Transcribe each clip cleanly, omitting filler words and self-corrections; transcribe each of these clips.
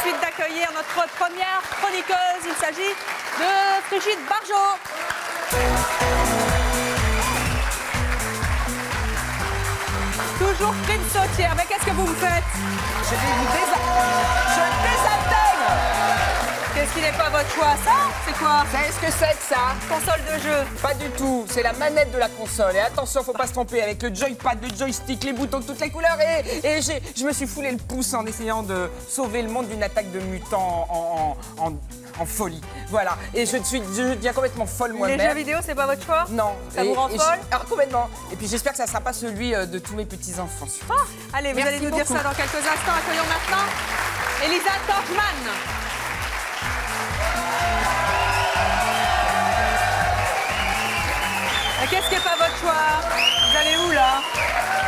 suite d'accueillir notre première chroniqueuse. Il s'agit de Brigitte Bardot. Toujours prime sautière. Mais qu'est-ce que vous me faites? Je désintègre. Qu'est-ce qui n'est pas votre choix? Ça, c'est quoi? Vous savez ce que c'est que ça? Console de jeu. Pas du tout, c'est la manette de la console. Et attention, faut pas se tromper avec le joypad, le joystick, les boutons de toutes les couleurs. Et je me suis foulé le pouce en essayant de sauver le monde d'une attaque de mutants en folie. Voilà, et je deviens complètement folle moi-même. Les jeux vidéo, c'est pas votre choix? Non. Ça vous rend folle? Alors complètement. Et puis j'espère que ça sera pas celui de tous mes petits-enfants. Allez, vous Merci allez nous dire beaucoup. ça dans quelques instants. Accueillons maintenant Elisa Torfman. Qu'est-ce qui n'est pas votre choix? Vous allez où, là?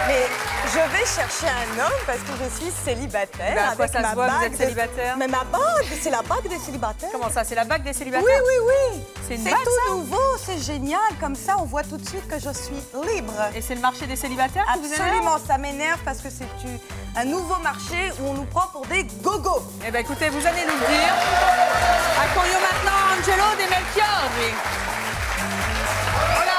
Mais je vais chercher un homme parce que je suis célibataire. Ben, à quoi avec ça ma se voit, vous bague êtes célibataire? Mais ma bague, c'est la bague des célibataires. Comment ça? C'est la bague des célibataires? Oui, oui, oui. C'est une C'est bague, tout ça? nouveau, c'est génial. Comme ça, on voit tout de suite que je suis libre. Et c'est le marché des célibataires qui vous énerve? Absolument, ça m'énerve parce que c'est un nouveau marché où on nous prend pour des gogos. Eh bien, écoutez, vous allez nous le dire. Accueillons maintenant Angelo De Melchiorri. Voilà.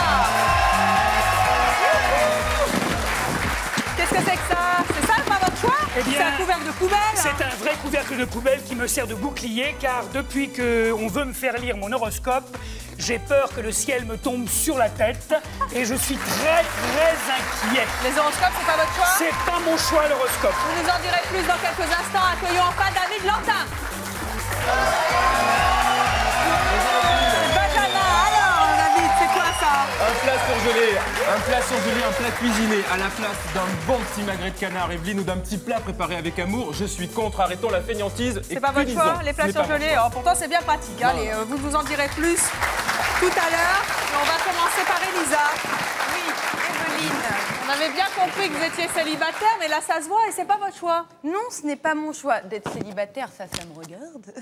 Qu'est-ce que c'est que ça? C'est ça, pas votre choix? Eh bien, c'est un couvercle de poubelle? C'est un vrai couvercle de poubelle qui me sert de bouclier, car depuis qu'on veut me faire lire mon horoscope, j'ai peur que le ciel me tombe sur la tête et je suis très inquiet. Les horoscopes, c'est pas votre choix? C'est pas mon choix l'horoscope. Vous nous en direz plus dans quelques instants. Accueillons enfin David Lantin. Benjamin, alors David, c'est quoi ça? Un plat surgelé, un plat cuisiné à la place d'un bon petit magret de canard Evelyne ou d'un petit plat préparé avec amour. Je suis contre, arrêtons la fainéantise et C'est pas votre punissons. choix, les plats Ce n'est pas mon surgelés? choix. Oh, pourtant, c'est bien pratique. Allez, vous nous en direz plus tout à l'heure. Et on va commencer par Elisa. Oui, Evelyne. On avait bien compris que vous étiez célibataire, mais là, ça se voit et c'est pas votre choix. Non, ce n'est pas mon choix d'être célibataire, ça me regarde.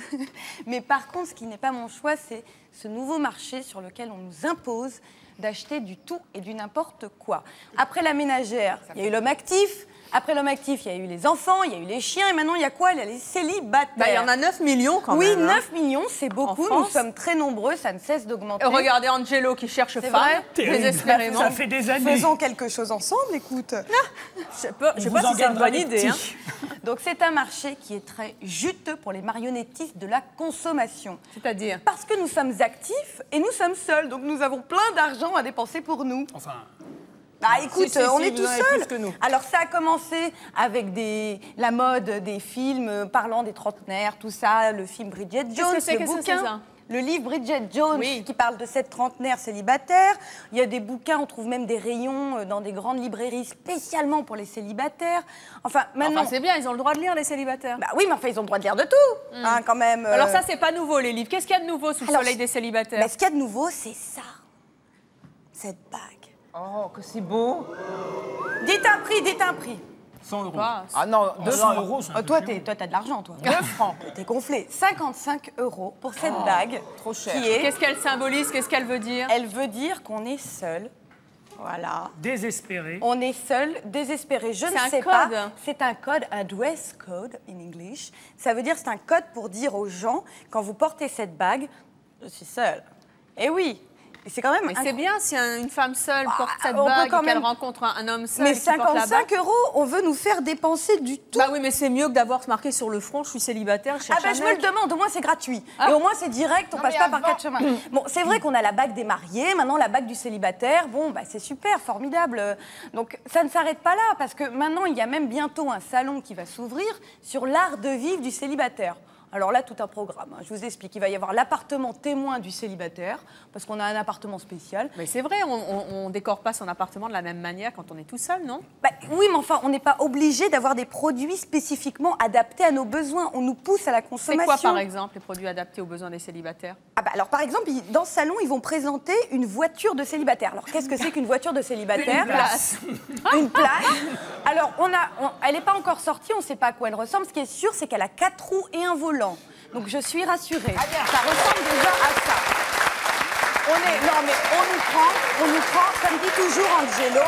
Mais par contre, ce qui n'est pas mon choix, c'est ce nouveau marché sur lequel on nous impose d'acheter du tout et du n'importe quoi. Après la ménagère, il y a eu l'homme actif. Après l'homme actif, il y a eu les enfants, il y a eu les chiens. Et maintenant, il y a quoi? Il y a les célibataires. Bah, il y en a 9 millions quand Oui, même. 9 millions, c'est beaucoup. En France. Nous sommes très nombreux, ça ne cesse d'augmenter. Regardez Angelo qui cherche C'est femme, vrai désespérément. Ça fait des années. Faisons quelque chose ensemble, écoute. Je sais pas si c'est une bonne idée. Hein. Donc c'est un marché qui est très juteux pour les marionnettistes de la consommation. C'est-à-dire? Parce que nous sommes actifs et nous sommes seuls, donc nous avons plein d'argent à dépenser pour nous. Enfin, Bah écoute, Si, on si, est vous tout en avez seuls. plus que nous. Alors ça a commencé avec la mode des films parlant des trentenaires, tout ça, le film Bridget Jones, que c'est, le qu'est-ce que bouquin. c'est, ça? Le livre Bridget Jones Oui. qui parle de cette trentenaire célibataire. Il y a des bouquins, on trouve même des rayons dans des grandes librairies spécialement pour les célibataires. Enfin, maintenant... Enfin, c'est bien, ils ont le droit de lire, les célibataires. Bah oui, mais enfin, ils ont le droit de lire de tout, hein, quand même. Alors ça, c'est pas nouveau, les livres. Qu'est-ce qu'il y a de nouveau sous le Alors, soleil des célibataires? Bah, ce qu'il y a de nouveau, c'est ça. Cette bague. Oh, que c'est beau. Dites un prix, dites un prix. 100 euros. Ah non, 200 euros, c'est un peu Toi, cher. t'as de l'argent, toi. 2 francs. T'es gonflé. 55 € pour cette bague. trop cher. Qui est... Qu'est-ce qu'elle symbolise? Qu'est-ce qu'elle veut dire? Elle veut dire qu'on est seul. Voilà. Désespéré. On est seul, désespéré. Je ne C'est un sais code. pas. C'est un code, un dress code in English. Ça veut dire c'est un code pour dire aux gens, quand vous portez cette bague, je suis seule. Et oui. Et c'est quand même... Mais c'est bien si une femme seule porte cette on peut bague quand et qu'elle même- rencontre un homme seul Mais qui porte la bague. 55 €, on veut nous faire dépenser du tout. Bah oui, mais c'est mieux que d'avoir marqué sur le front, je suis célibataire, je Ah cherche ben un je me mec. le demande, au moins c'est gratuit. Ah. Et au moins c'est direct, on passe mais pas par avant- 4 chemins. Bon, c'est vrai qu'on a la bague des mariés, maintenant la bague du célibataire, bon, bah, c'est super, formidable. Donc ça ne s'arrête pas là, parce que maintenant il y a même bientôt un salon qui va s'ouvrir sur l'art de vivre du célibataire. Alors là, tout un programme, hein. Je vous explique. Il va y avoir l'appartement témoin du célibataire, parce qu'on a un appartement spécial. Mais c'est vrai, on décore pas son appartement de la même manière quand on est tout seul, non? Bah, oui, mais enfin, on n'est pas obligé d'avoir des produits spécifiquement adaptés à nos besoins. On nous pousse à la C'est consommation. quoi, par exemple, les produits adaptés aux besoins des célibataires? Ah bah alors par exemple, dans ce salon, ils vont présenter une voiture de célibataire. Alors qu'est-ce que c'est qu'une voiture de célibataire? Une place. Une place. Alors elle n'est pas encore sortie, on ne sait pas à quoi elle ressemble. Ce qui est sûr, c'est qu'elle a 4 roues et un volant. Donc je suis rassurée. Ça ressemble déjà à ça. On nous prend, comme dit toujours Angelo,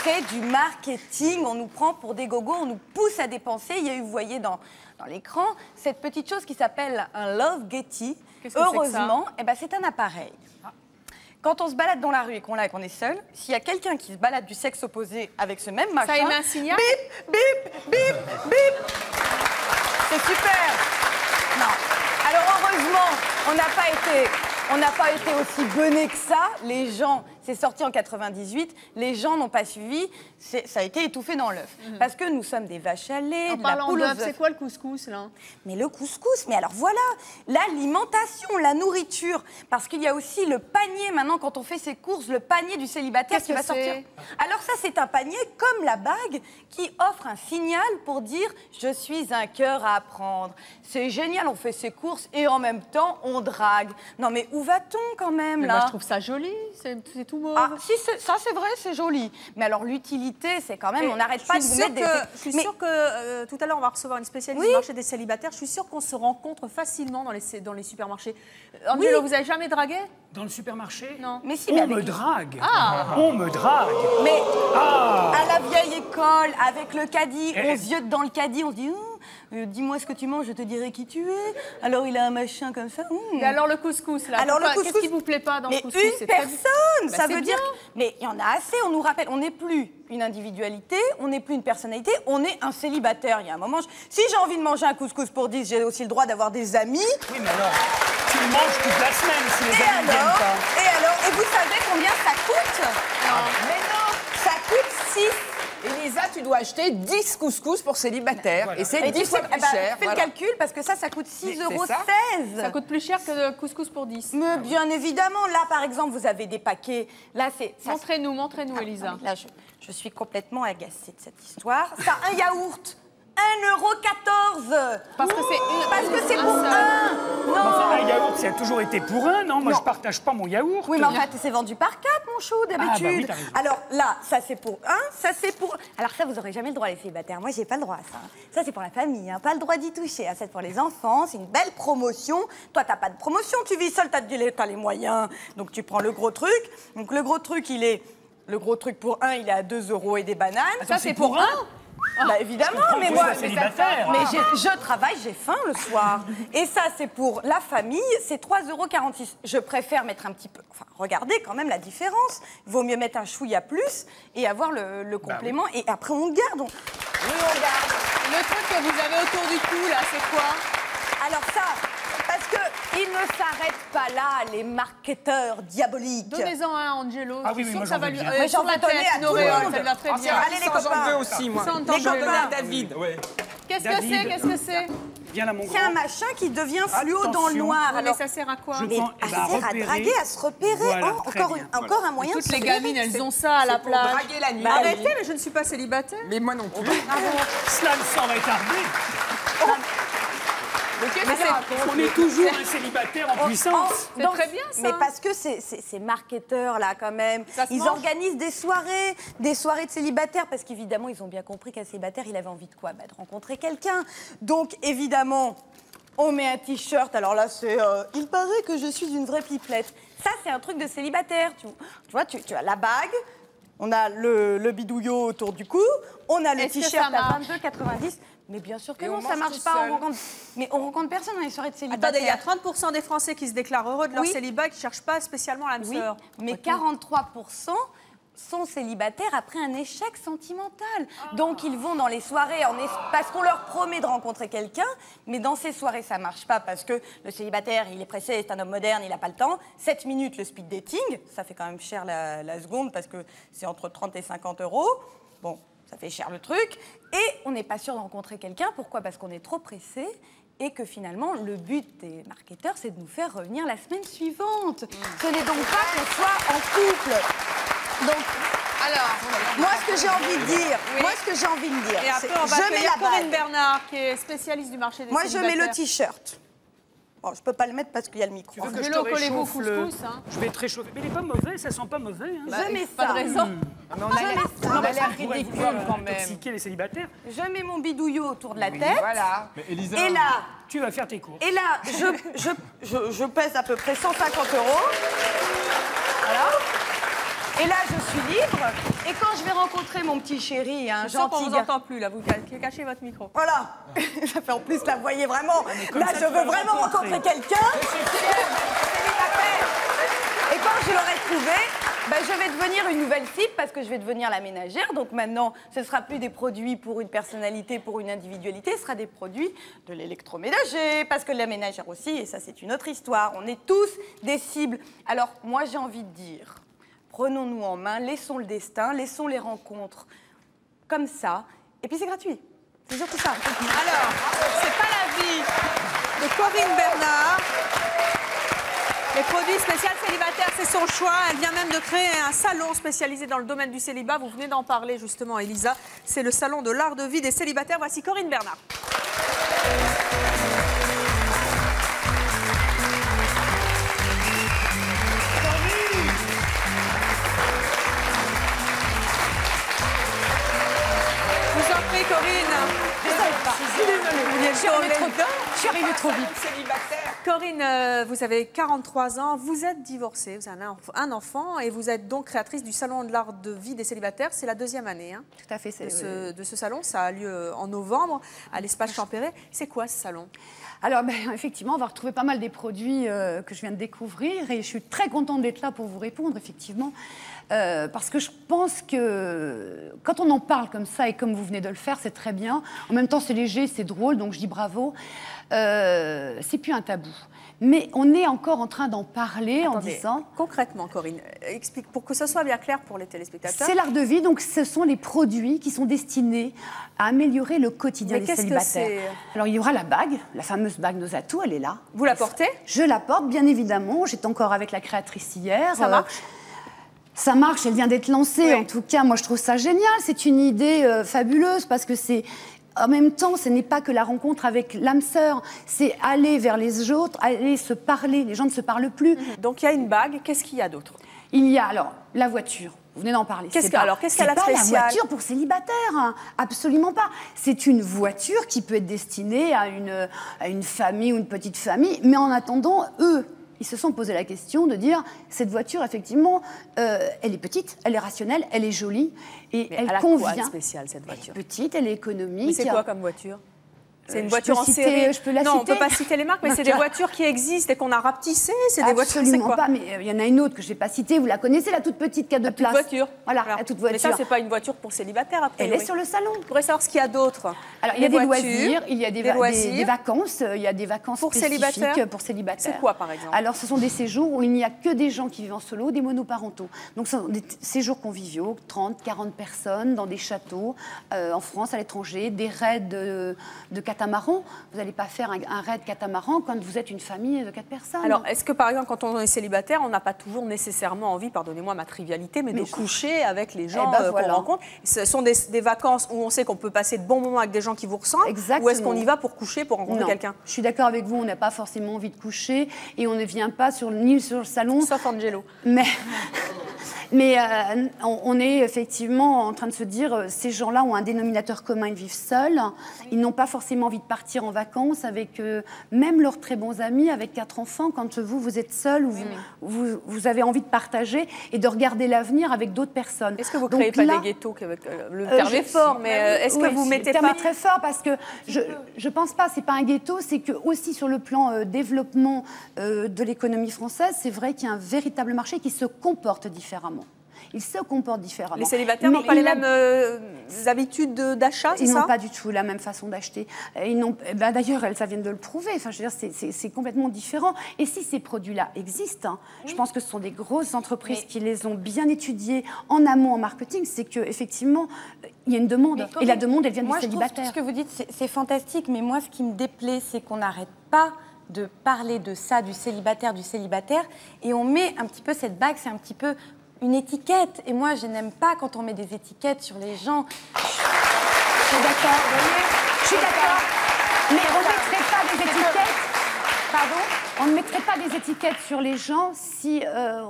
crée du marketing. On nous prend pour des gogos, on nous pousse à dépenser. Il y a eu, vous voyez dans l'écran, cette petite chose qui s'appelle un Love Getty. Heureusement, c'est un appareil. Quand on se balade dans la rue et qu'on est seul, s'il y a quelqu'un qui se balade du sexe opposé avec ce même machin... Ça émet un signal. Bip, bip, bip, bip. C'est super. Non. Alors heureusement, on n'a pas été aussi benés que ça. Les gens, c'est sorti en 98, les gens n'ont pas suivi, ça a été étouffé dans l'œuf. Parce que nous sommes des vaches à lait, En parlant d'œuf, c'est quoi le couscous, là? Mais le couscous, mais alors voilà, l'alimentation, la nourriture, parce qu'il y a aussi le panier, maintenant, quand on fait ses courses, le panier du célibataire qui va sortir. Alors ça, c'est un panier comme la bague qui offre un signal pour dire « je suis un cœur à apprendre ». C'est génial, on fait ses courses et en même temps, on drague. Non mais où va-t-on quand même, là? Moi, je trouve ça joli, c'est tout beau. Ah, si, ça c'est vrai, c'est joli. Mais alors l'utilité, c'est quand même, on n'arrête pas de vous mettre des... Je suis sûre que tout à l'heure, on va recevoir une spécialiste du marché des célibataires. Je suis sûre qu'on se rencontre facilement dans les supermarchés. Angelo, vous avez jamais dragué? Dans le supermarché? Non. Mais si, On me drague. On me drague. Mais à la vieille école, avec le caddie, on ziote dans le caddie, on se dit dis-moi ce que tu manges, je te dirai qui tu es. Alors il a un machin comme ça. Et alors le couscous, là? Alors le couscous, qu'est-ce qui vous plaît pas dans le couscous? Une personne, ça veut dire. bien. Mais il y en a assez. On nous rappelle, on n'est plus une individualité, on n'est plus une personnalité, on est un célibataire. Il y a un moment, si j'ai envie de manger un couscous pour 10, j'ai aussi le droit d'avoir des amis. Oui, mais alors, tu le manges toute la semaine si les amis ne viennent pas. Et vous savez combien ça coûte? Mais non, Ça coûte 6. Elisa, tu dois acheter 10 couscous pour célibataires. Voilà. Et c'est 10 fois plus cher. Fais le calcul, parce que ça coûte 6,16 €. Ça coûte plus cher que le couscous pour 10. Mais bien évidemment, là, par exemple, vous avez des paquets. Là, c'est... Montrez-nous, Elisa. Là, je suis complètement agacée de cette histoire. Ça, un yaourt, 1,14 €. Parce que c'est pour un. Non. Enfin, un yaourt, ça a toujours été pour un, non? Moi, je partage pas mon yaourt. Oui, mais en fait, c'est vendu par 4, mon chou, d'habitude. oui, t'as raison. Alors là, ça c'est pour un, ça c'est pour... Alors ça, vous n'aurez jamais le droit, les célibataires. Moi, j'ai pas le droit à ça. Ça, c'est pour la famille, hein. Pas le droit d'y toucher. C'est pour les enfants, c'est une belle promotion. Toi, t'as pas de promotion, tu vis seul, t'as les moyens. Donc tu prends le gros truc. Donc le gros truc, le gros truc pour un, il est à 2 € et des bananes. Ça, c'est pour un? Bah évidemment, mais je moi, sois célibataire. mais je travaille, j'ai faim le soir. Et ça, c'est pour la famille, c'est 3,46 €. Je préfère mettre un petit peu... Enfin, regardez quand même la différence. Il vaut mieux mettre un chouïa plus et avoir le complément. Et après, on garde. Oui, on garde. Le truc que vous avez autour du cou, là, c'est quoi? Alors ça, parce qu'ils ne s'arrêtent pas là, les marketeurs diaboliques. Donnez-en un à Angelo. Ah oui, Je suis oui, sûre moi, que ça j'en va veux lui... bien. Mais j'en sur la vais donner tête, à une tout le auréole, monde. ça lui va très bien. Allez, les J'en veux copains. aussi, moi. Ça, on Les t'en copains veut. à David. Ouais. Qu'est-ce que David. c'est? Qu'est-ce que c'est? Viens là, mon C'est un grand. machin qui devient fluo dans le Attention. noir. Mais Alors, ça sert à quoi? mais pense, ça elle va sert à repérer. draguer, à se repérer. Voilà, Oh, très bien, encore un moyen de Toutes se les repérer. gamines, elles ont ça à la Pour plage. draguer la nuit. Bah, Arrêtez, mais je ne suis pas célibataire. Mais moi non plus. Cela ne s'en va tarder. On est toujours un célibataire en puissance. C'est très bien, ça. Mais parce que ces marketeurs là quand même, Ça se ils mange. organisent des soirées de célibataires parce qu'évidemment ils ont bien compris qu'un célibataire il avait envie de quoi? De rencontrer quelqu'un. Donc évidemment on met un t-shirt. Alors là c'est il paraît que je suis une vraie pipelette. Ça c'est un truc de célibataire. Tu vois, tu as la bague. On a le bidouillot autour du cou, on a le Est-ce que t-shirt ça à marche 22,90. Mais bien sûr que Et non, on ça mange marche tout pas. seul. Mais on rencontre personne dans les soirées de célibataires. Attendez, il y a 30% des Français qui se déclarent heureux de leur Oui. célibat et qui ne cherchent pas spécialement l'âme Oui, sœur. mais 43% sont célibataires après un échec sentimental. Donc ils vont dans les soirées parce qu'on leur promet de rencontrer quelqu'un, mais dans ces soirées ça marche pas parce que le célibataire il est pressé, c'est un homme moderne, il n'a pas le temps. 7 minutes le speed dating, ça fait quand même cher la seconde parce que c'est entre 30 et 50 €. Bon, ça fait cher le truc. Et on n'est pas sûr de rencontrer quelqu'un. Pourquoi? Parce qu'on est trop pressé. Et que finalement, le but des marketeurs, c'est de nous faire revenir la semaine suivante. Ce n'est donc pas qu'on soit en couple. Donc, Alors, moi, ce que j'ai envie de dire, et après, on va je mets accueillir la Corinne bague. Bernard, qui est spécialiste du marché des Moi, je célibataires. mets le t-shirt. Bon, je peux pas le mettre parce qu'il y a le micro. Tu veux que je Angelo, te collez-vous réchauffe le... couscous, hein. Je vais te réchauffer. Mais il n'est pas mauvais, ça sent pas mauvais. Hein. Je mets Pas ça. de raison. Mais on a l'air ridicule quand même. Intoxiquer les célibataires. Je mets mon bidouillot autour de la tête. Voilà. Mais Elisa, Et là, Tu vas faire tes courses. je pèse à peu près 150 €. Voilà. Et là, je suis libre. Et quand je vais rencontrer mon petit chéri, un Je sens qu'on gentil vous gars... entend plus, là. Vous cachez votre micro. Voilà. Ça fait en plus, là, vous voyez vraiment. Là, je veux vraiment rencontrer quelqu'un. Et quand je l'aurai trouvé, ben, je vais devenir une nouvelle cible parce que je vais devenir la ménagère. Donc maintenant, ce ne sera plus des produits pour une personnalité, pour une individualité, ce sera des produits de l'électroménager. Parce que la ménagère aussi, et ça c'est une autre histoire, on est tous des cibles. Alors moi j'ai envie de dire, prenons-nous en main, laissons le destin, laissons les rencontres comme ça. Et puis c'est gratuit. C'est surtout ça. Alors, c'est pas la vie de Corinne Bernard. Les produits spéciaux célibataires, c'est son choix. Elle vient même de créer un salon spécialisé dans le domaine du célibat. Vous venez d'en parler justement, Elisa. C'est le salon de l'art de vie des célibataires. Voici Corinne Bernard. Je vous en prie, Corinne. Je suis arrivée trop vite. Corinne, vous avez 43 ans, vous êtes divorcée, vous avez un enfant et vous êtes donc créatrice du Salon de l'art de vie des célibataires. C'est la deuxième année Tout à fait, de ce salon. Ça a lieu en novembre à l'espace Champéret. C'est quoi ce salon? Alors, effectivement, on va retrouver pas mal des produits que je viens de découvrir et je suis très contente d'être là pour vous répondre, effectivement. Parce que je pense que quand on en parle comme ça et comme vous venez de le faire, c'est très bien. En même temps, c'est léger, c'est drôle, donc je dis bravo. C'est plus un tabou. Mais on est encore en train d'en parler. Attendez, en disant... Concrètement, Corinne, explique pour que ce soit bien clair pour les téléspectateurs. C'est l'art de vie, donc ce sont les produits qui sont destinés à améliorer le quotidien des célibataires. Alors il y aura la bague, la fameuse bague nos atouts, elle est là. Vous la portez? Je la porte, bien évidemment. J'étais encore avec la créatrice hier. Ça marche? Ça marche, elle vient d'être lancée. Oui. En tout cas, moi je trouve ça génial. C'est une idée fabuleuse parce que c'est... En même temps, ce n'est pas que la rencontre avec l'âme sœur, c'est aller vers les autres, aller se parler. Les gens ne se parlent plus. Donc il y a une bague, qu'est-ce qu'il y a d'autre? Il y a alors la voiture. Vous venez d'en parler. Qu'est-ce qu'elle a de spécial? C'est pas la voiture pour célibataires, hein. Absolument pas. C'est une voiture qui peut être destinée à une famille ou une petite famille. Mais en attendant, eux, ils se sont posé la question de dire cette voiture, effectivement, elle est petite, elle est rationnelle, elle est jolie et Mais elle a convient. quoi de spécial cette voiture? Elle est petite, elle est économique. Mais c'est quoi comme voiture? C'est une je voiture peux en citer- série. je peux la non, on citer. peut pas citer les marques, mais c'est des voitures qui existent et qu'on a rapetissées. C'est des voitures. C'est Absolument quoi? pas, mais il y en a une autre que je n'ai pas citée, vous la connaissez, la toute petite qui a deux places. Voiture. Voilà, la toute voiture. Mais ça, c'est pas une voiture pour célibataire, après. Elle est sur le salon. Je voudrais savoir ce qu'il y a d'autre. Alors, il y a des voitures, loisirs, il y a des loisirs. vacances, il y a des vacances Pour spécifiques célibataires. pour célibataires. C'est quoi, par exemple? Alors, ce sont des séjours où il n'y a que des gens qui vivent en solo, des monoparentaux. Donc, ce sont des séjours conviviaux, 30, 40 personnes dans des châteaux, en France, à l'étranger, des raids de catamaran. Vous n'allez pas faire un raid catamaran quand vous êtes une famille de 4 personnes. Alors, est-ce que, par exemple, quand on est célibataire, on n'a pas toujours nécessairement envie, pardonnez-moi ma trivialité, mais de coucher avec les gens voilà. qu'on rencontre? Ce sont des vacances où on sait qu'on peut passer de bons moments avec des gens qui vous ressemblent. Exactement. Ou est-ce qu'on y va pour coucher, pour rencontrer Non. quelqu'un? Je suis d'accord avec vous, on n'a pas forcément envie de coucher et on ne vient pas ni sur le salon. Sauf Angelo. Mais on est effectivement en train de se dire, ces gens-là ont un dénominateur commun, ils vivent seuls, ils n'ont pas forcément envie de partir en vacances avec même leurs très bons amis, avec 4 enfants, quand vous êtes seul, ou vous avez envie de partager et de regarder l'avenir avec d'autres personnes. Est-ce que vous ne Donc créez pas là, des ghettos le terme est fort, mais est-ce que vous mettez le terme pas... est très fort parce que je pense pas, c'est pas un ghetto, c'est que aussi sur le plan développement de l'économie française, c'est vrai qu'il y a un véritable marché qui se comporte différemment. Il se comporte différemment. Les célibataires n'ont pas les mêmes habitudes d'achat, c'est ça? Ils n'ont pas du tout la même façon d'acheter. D'ailleurs, ça vient de le prouver. Enfin, je veux dire, c'est complètement différent. Et si ces produits-là existent, je pense que ce sont des grosses entreprises qui les ont bien étudiés en amont en marketing. C'est qu'effectivement, il y a une demande. Et la demande, elle vient du célibataire. Moi, je trouve tout ce que vous dites, c'est fantastique. Mais moi, ce qui me déplaît, c'est qu'on n'arrête pas de parler de ça, du célibataire. Et on met un petit peu cette bague, c'est un petit peu une étiquette. Et moi, je n'aime pas quand on met des étiquettes sur les gens. Je suis d'accord. Je suis d'accord. Mais on ne mettrait pas des étiquettes. Pardon ? On ne mettrait pas des étiquettes sur les gens si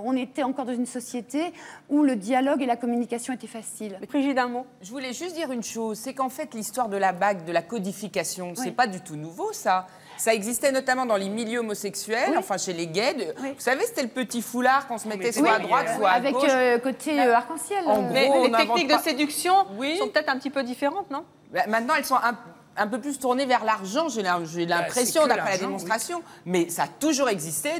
on était encore dans une société où le dialogue et la communication étaient faciles. Brigitte, un mot. Je voulais juste dire une chose, c'est qu'en fait, l'histoire de la bague, de la codification, c'est pas du tout nouveau, ça. Ça existait notamment dans les milieux homosexuels, enfin chez les gays. Vous savez, c'était le petit foulard qu'on se mettait soit à droite, soit à gauche. Avec côté arc-en-ciel. Mais gros, les on techniques de invente pas- séduction sont peut-être un petit peu différentes, non? Maintenant, elles sont un peu plus tournées vers l'argent, j'ai l'impression, que d'après la l'argent, démonstration. Mais ça a toujours existé,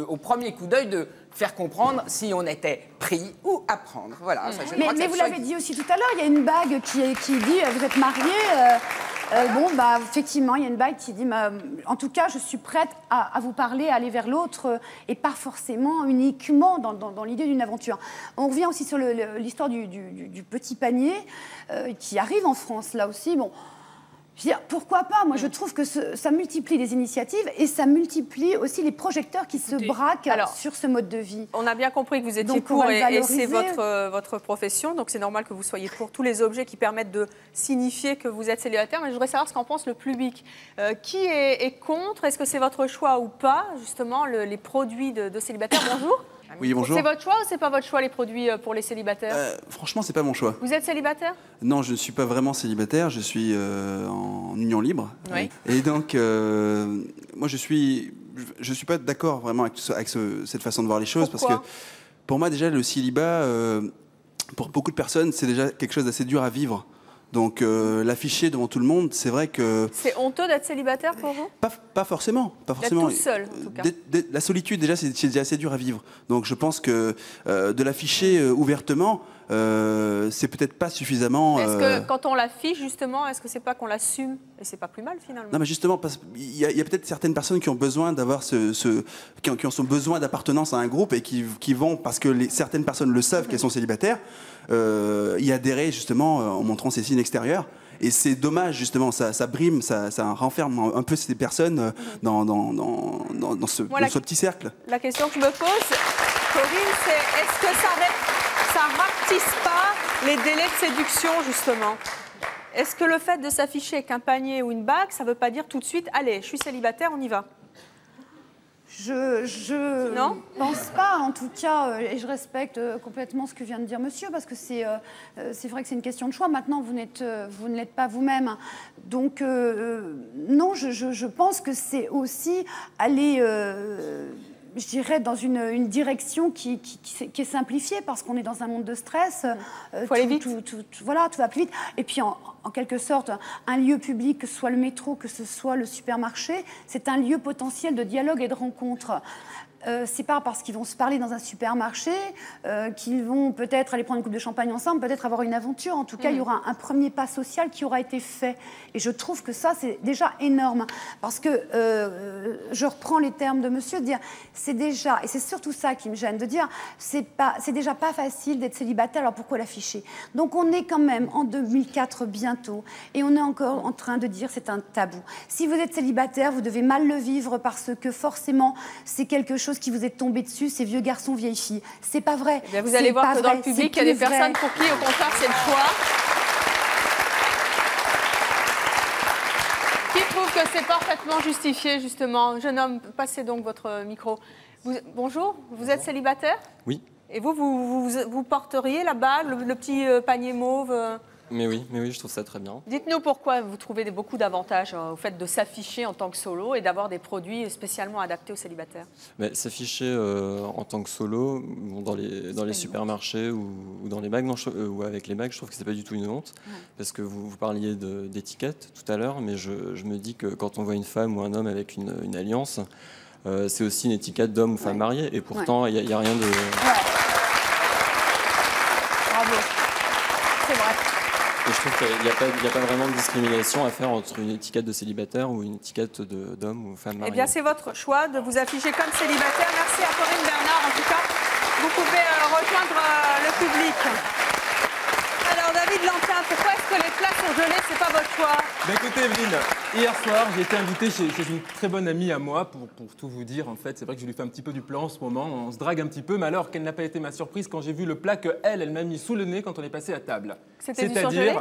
au premier coup d'œil, de faire comprendre si on était pris ou à prendre. Voilà, ça, je crois que Mais ça vous soit- l'avez dit aussi tout à l'heure, il y a une bague qui dit vous êtes mariés. Bon, bah, effectivement, il y a une bague qui dit en tout cas, je suis prête à vous parler, à aller vers l'autre, et pas forcément uniquement dans l'idée d'une aventure. On revient aussi sur l'histoire du petit panier qui arrive en France, là aussi. Bon. Je veux dire, pourquoi pas? Moi, je trouve que ça multiplie les initiatives et ça multiplie aussi les projecteurs qui se braquent sur ce mode de vie. On a bien compris que vous étiez Donc, on pour va le et c'est valoriser. votre profession, donc c'est normal que vous soyez pour tous les objets qui permettent de signifier que vous êtes célibataire. Mais je voudrais savoir ce qu'en pense le public. Qui est contre? Est-ce que c'est votre choix ou pas, justement, les produits de célibataires? Bonjour. Oui, bonjour. C'est votre choix ou c'est pas votre choix, les produits pour les célibataires? Franchement, c'est pas mon choix. Vous êtes célibataire? Non, je ne suis pas vraiment célibataire, je suis en union libre. Oui. Et donc, moi, je suis pas d'accord vraiment avec cette façon de voir les choses. Pourquoi? Parce que pour moi, déjà, le célibat, pour beaucoup de personnes, c'est déjà quelque chose d'assez dur à vivre. Donc, l'afficher devant tout le monde, c'est vrai que... C'est honteux d'être célibataire pour vous? Pas forcément. Pas D'être forcément. tout seul, en tout cas. La solitude, déjà, c'est déjà assez dur à vivre. Donc, je pense que de l'afficher ouvertement, c'est peut-être pas suffisamment... Est-ce que quand on l'affiche, justement, est-ce que c'est pas qu'on l'assume? Et c'est pas plus mal, finalement. Non, mais justement, il y a peut-être certaines personnes qui ont besoin d'avoir qui ont besoin d'appartenance à un groupe et qui vont, parce que certaines personnes le savent qu'elles sont célibataires, y adhérer, justement, en montrant ces signes extérieurs. Et c'est dommage, justement, ça brime, ça renferme un peu ces personnes dans ce petit cercle. La question que je me pose, Corinne, c'est est-ce que ça rapetisse pas les délais de séduction, justement? Est-ce que le fait de s'afficher avec un panier ou une bague, ça ne veut pas dire tout de suite, allez, je suis célibataire, on y va? Je Non pense pas, en tout cas, et je respecte complètement ce que vient de dire monsieur, parce que c'est vrai que c'est une question de choix. Maintenant, vous ne l'êtes pas vous-même. Donc, non, je pense que c'est aussi aller... je dirais, dans une direction qui est simplifiée, parce qu'on est dans un monde de stress. Faut aller vite. Voilà, tout va plus vite. Et puis, en quelque sorte, un lieu public, que ce soit le métro, que ce soit le supermarché, c'est un lieu potentiel de dialogue et de rencontre. C'est pas parce qu'ils vont se parler dans un supermarché qu'ils vont peut-être aller prendre une coupe de champagne ensemble, peut-être avoir une aventure. En tout cas, il y aura un premier pas social qui aura été fait. Et je trouve que ça, c'est déjà énorme. Parce que, je reprends les termes de monsieur, de dire, c'est déjà, et c'est surtout ça qui me gêne, de dire, c'est déjà pas facile d'être célibataire, alors pourquoi l'afficher? Donc on est quand même en 2004 bientôt, et on est encore en train de dire c'est un tabou. Si vous êtes célibataire, vous devez mal le vivre parce que forcément, c'est quelque chose qui vous est tombé dessus, ces vieux garçons, vieilles filles. C'est pas vrai. Eh bien, vous allez voir que dans le public, il y a des personnes pour qui, au contraire, c'est le choix. Qui trouve que c'est parfaitement justifié, justement? Jeune homme, passez donc votre micro. Bonjour, vous êtes célibataire? Oui. Et vous porteriez la bague, le petit panier mauve? Mais oui, je trouve ça très bien. Dites-nous pourquoi vous trouvez beaucoup d'avantages au fait de s'afficher en tant que solo et d'avoir des produits spécialement adaptés aux célibataires. S'afficher en tant que solo, dans les supermarchés ou dans les bagues, ou avec les bagues, je trouve que c'est pas du tout une honte. Parce que vous parliez d'étiquette tout à l'heure, mais je me dis que quand on voit une femme ou un homme avec une alliance, c'est aussi une étiquette d'homme ou femme mariée. Et pourtant, il n'y a rien de... Bravo. C'est vrai. Et je trouve qu'il n'y a pas vraiment de discrimination à faire entre une étiquette de célibataire ou une étiquette d'homme ou femme mariée. Eh bien, c'est votre choix de vous afficher comme célibataire. Merci à Corinne Bernard. En tout cas, vous pouvez rejoindre le public. Alors, David Lantin, pourquoi est-ce que les plats sont gelés? C'est pas votre choix? Écoutez, Evelyne, hier soir, j'ai été invité chez une très bonne amie à moi pour tout vous dire. En fait, c'est vrai que je lui fais un petit peu du plan en ce moment. On se drague un petit peu, mais alors, quelle n'a pas été ma surprise quand j'ai vu le plat qu'elle m'a mis sous le nez quand on est passé à table. C'était du surgelé?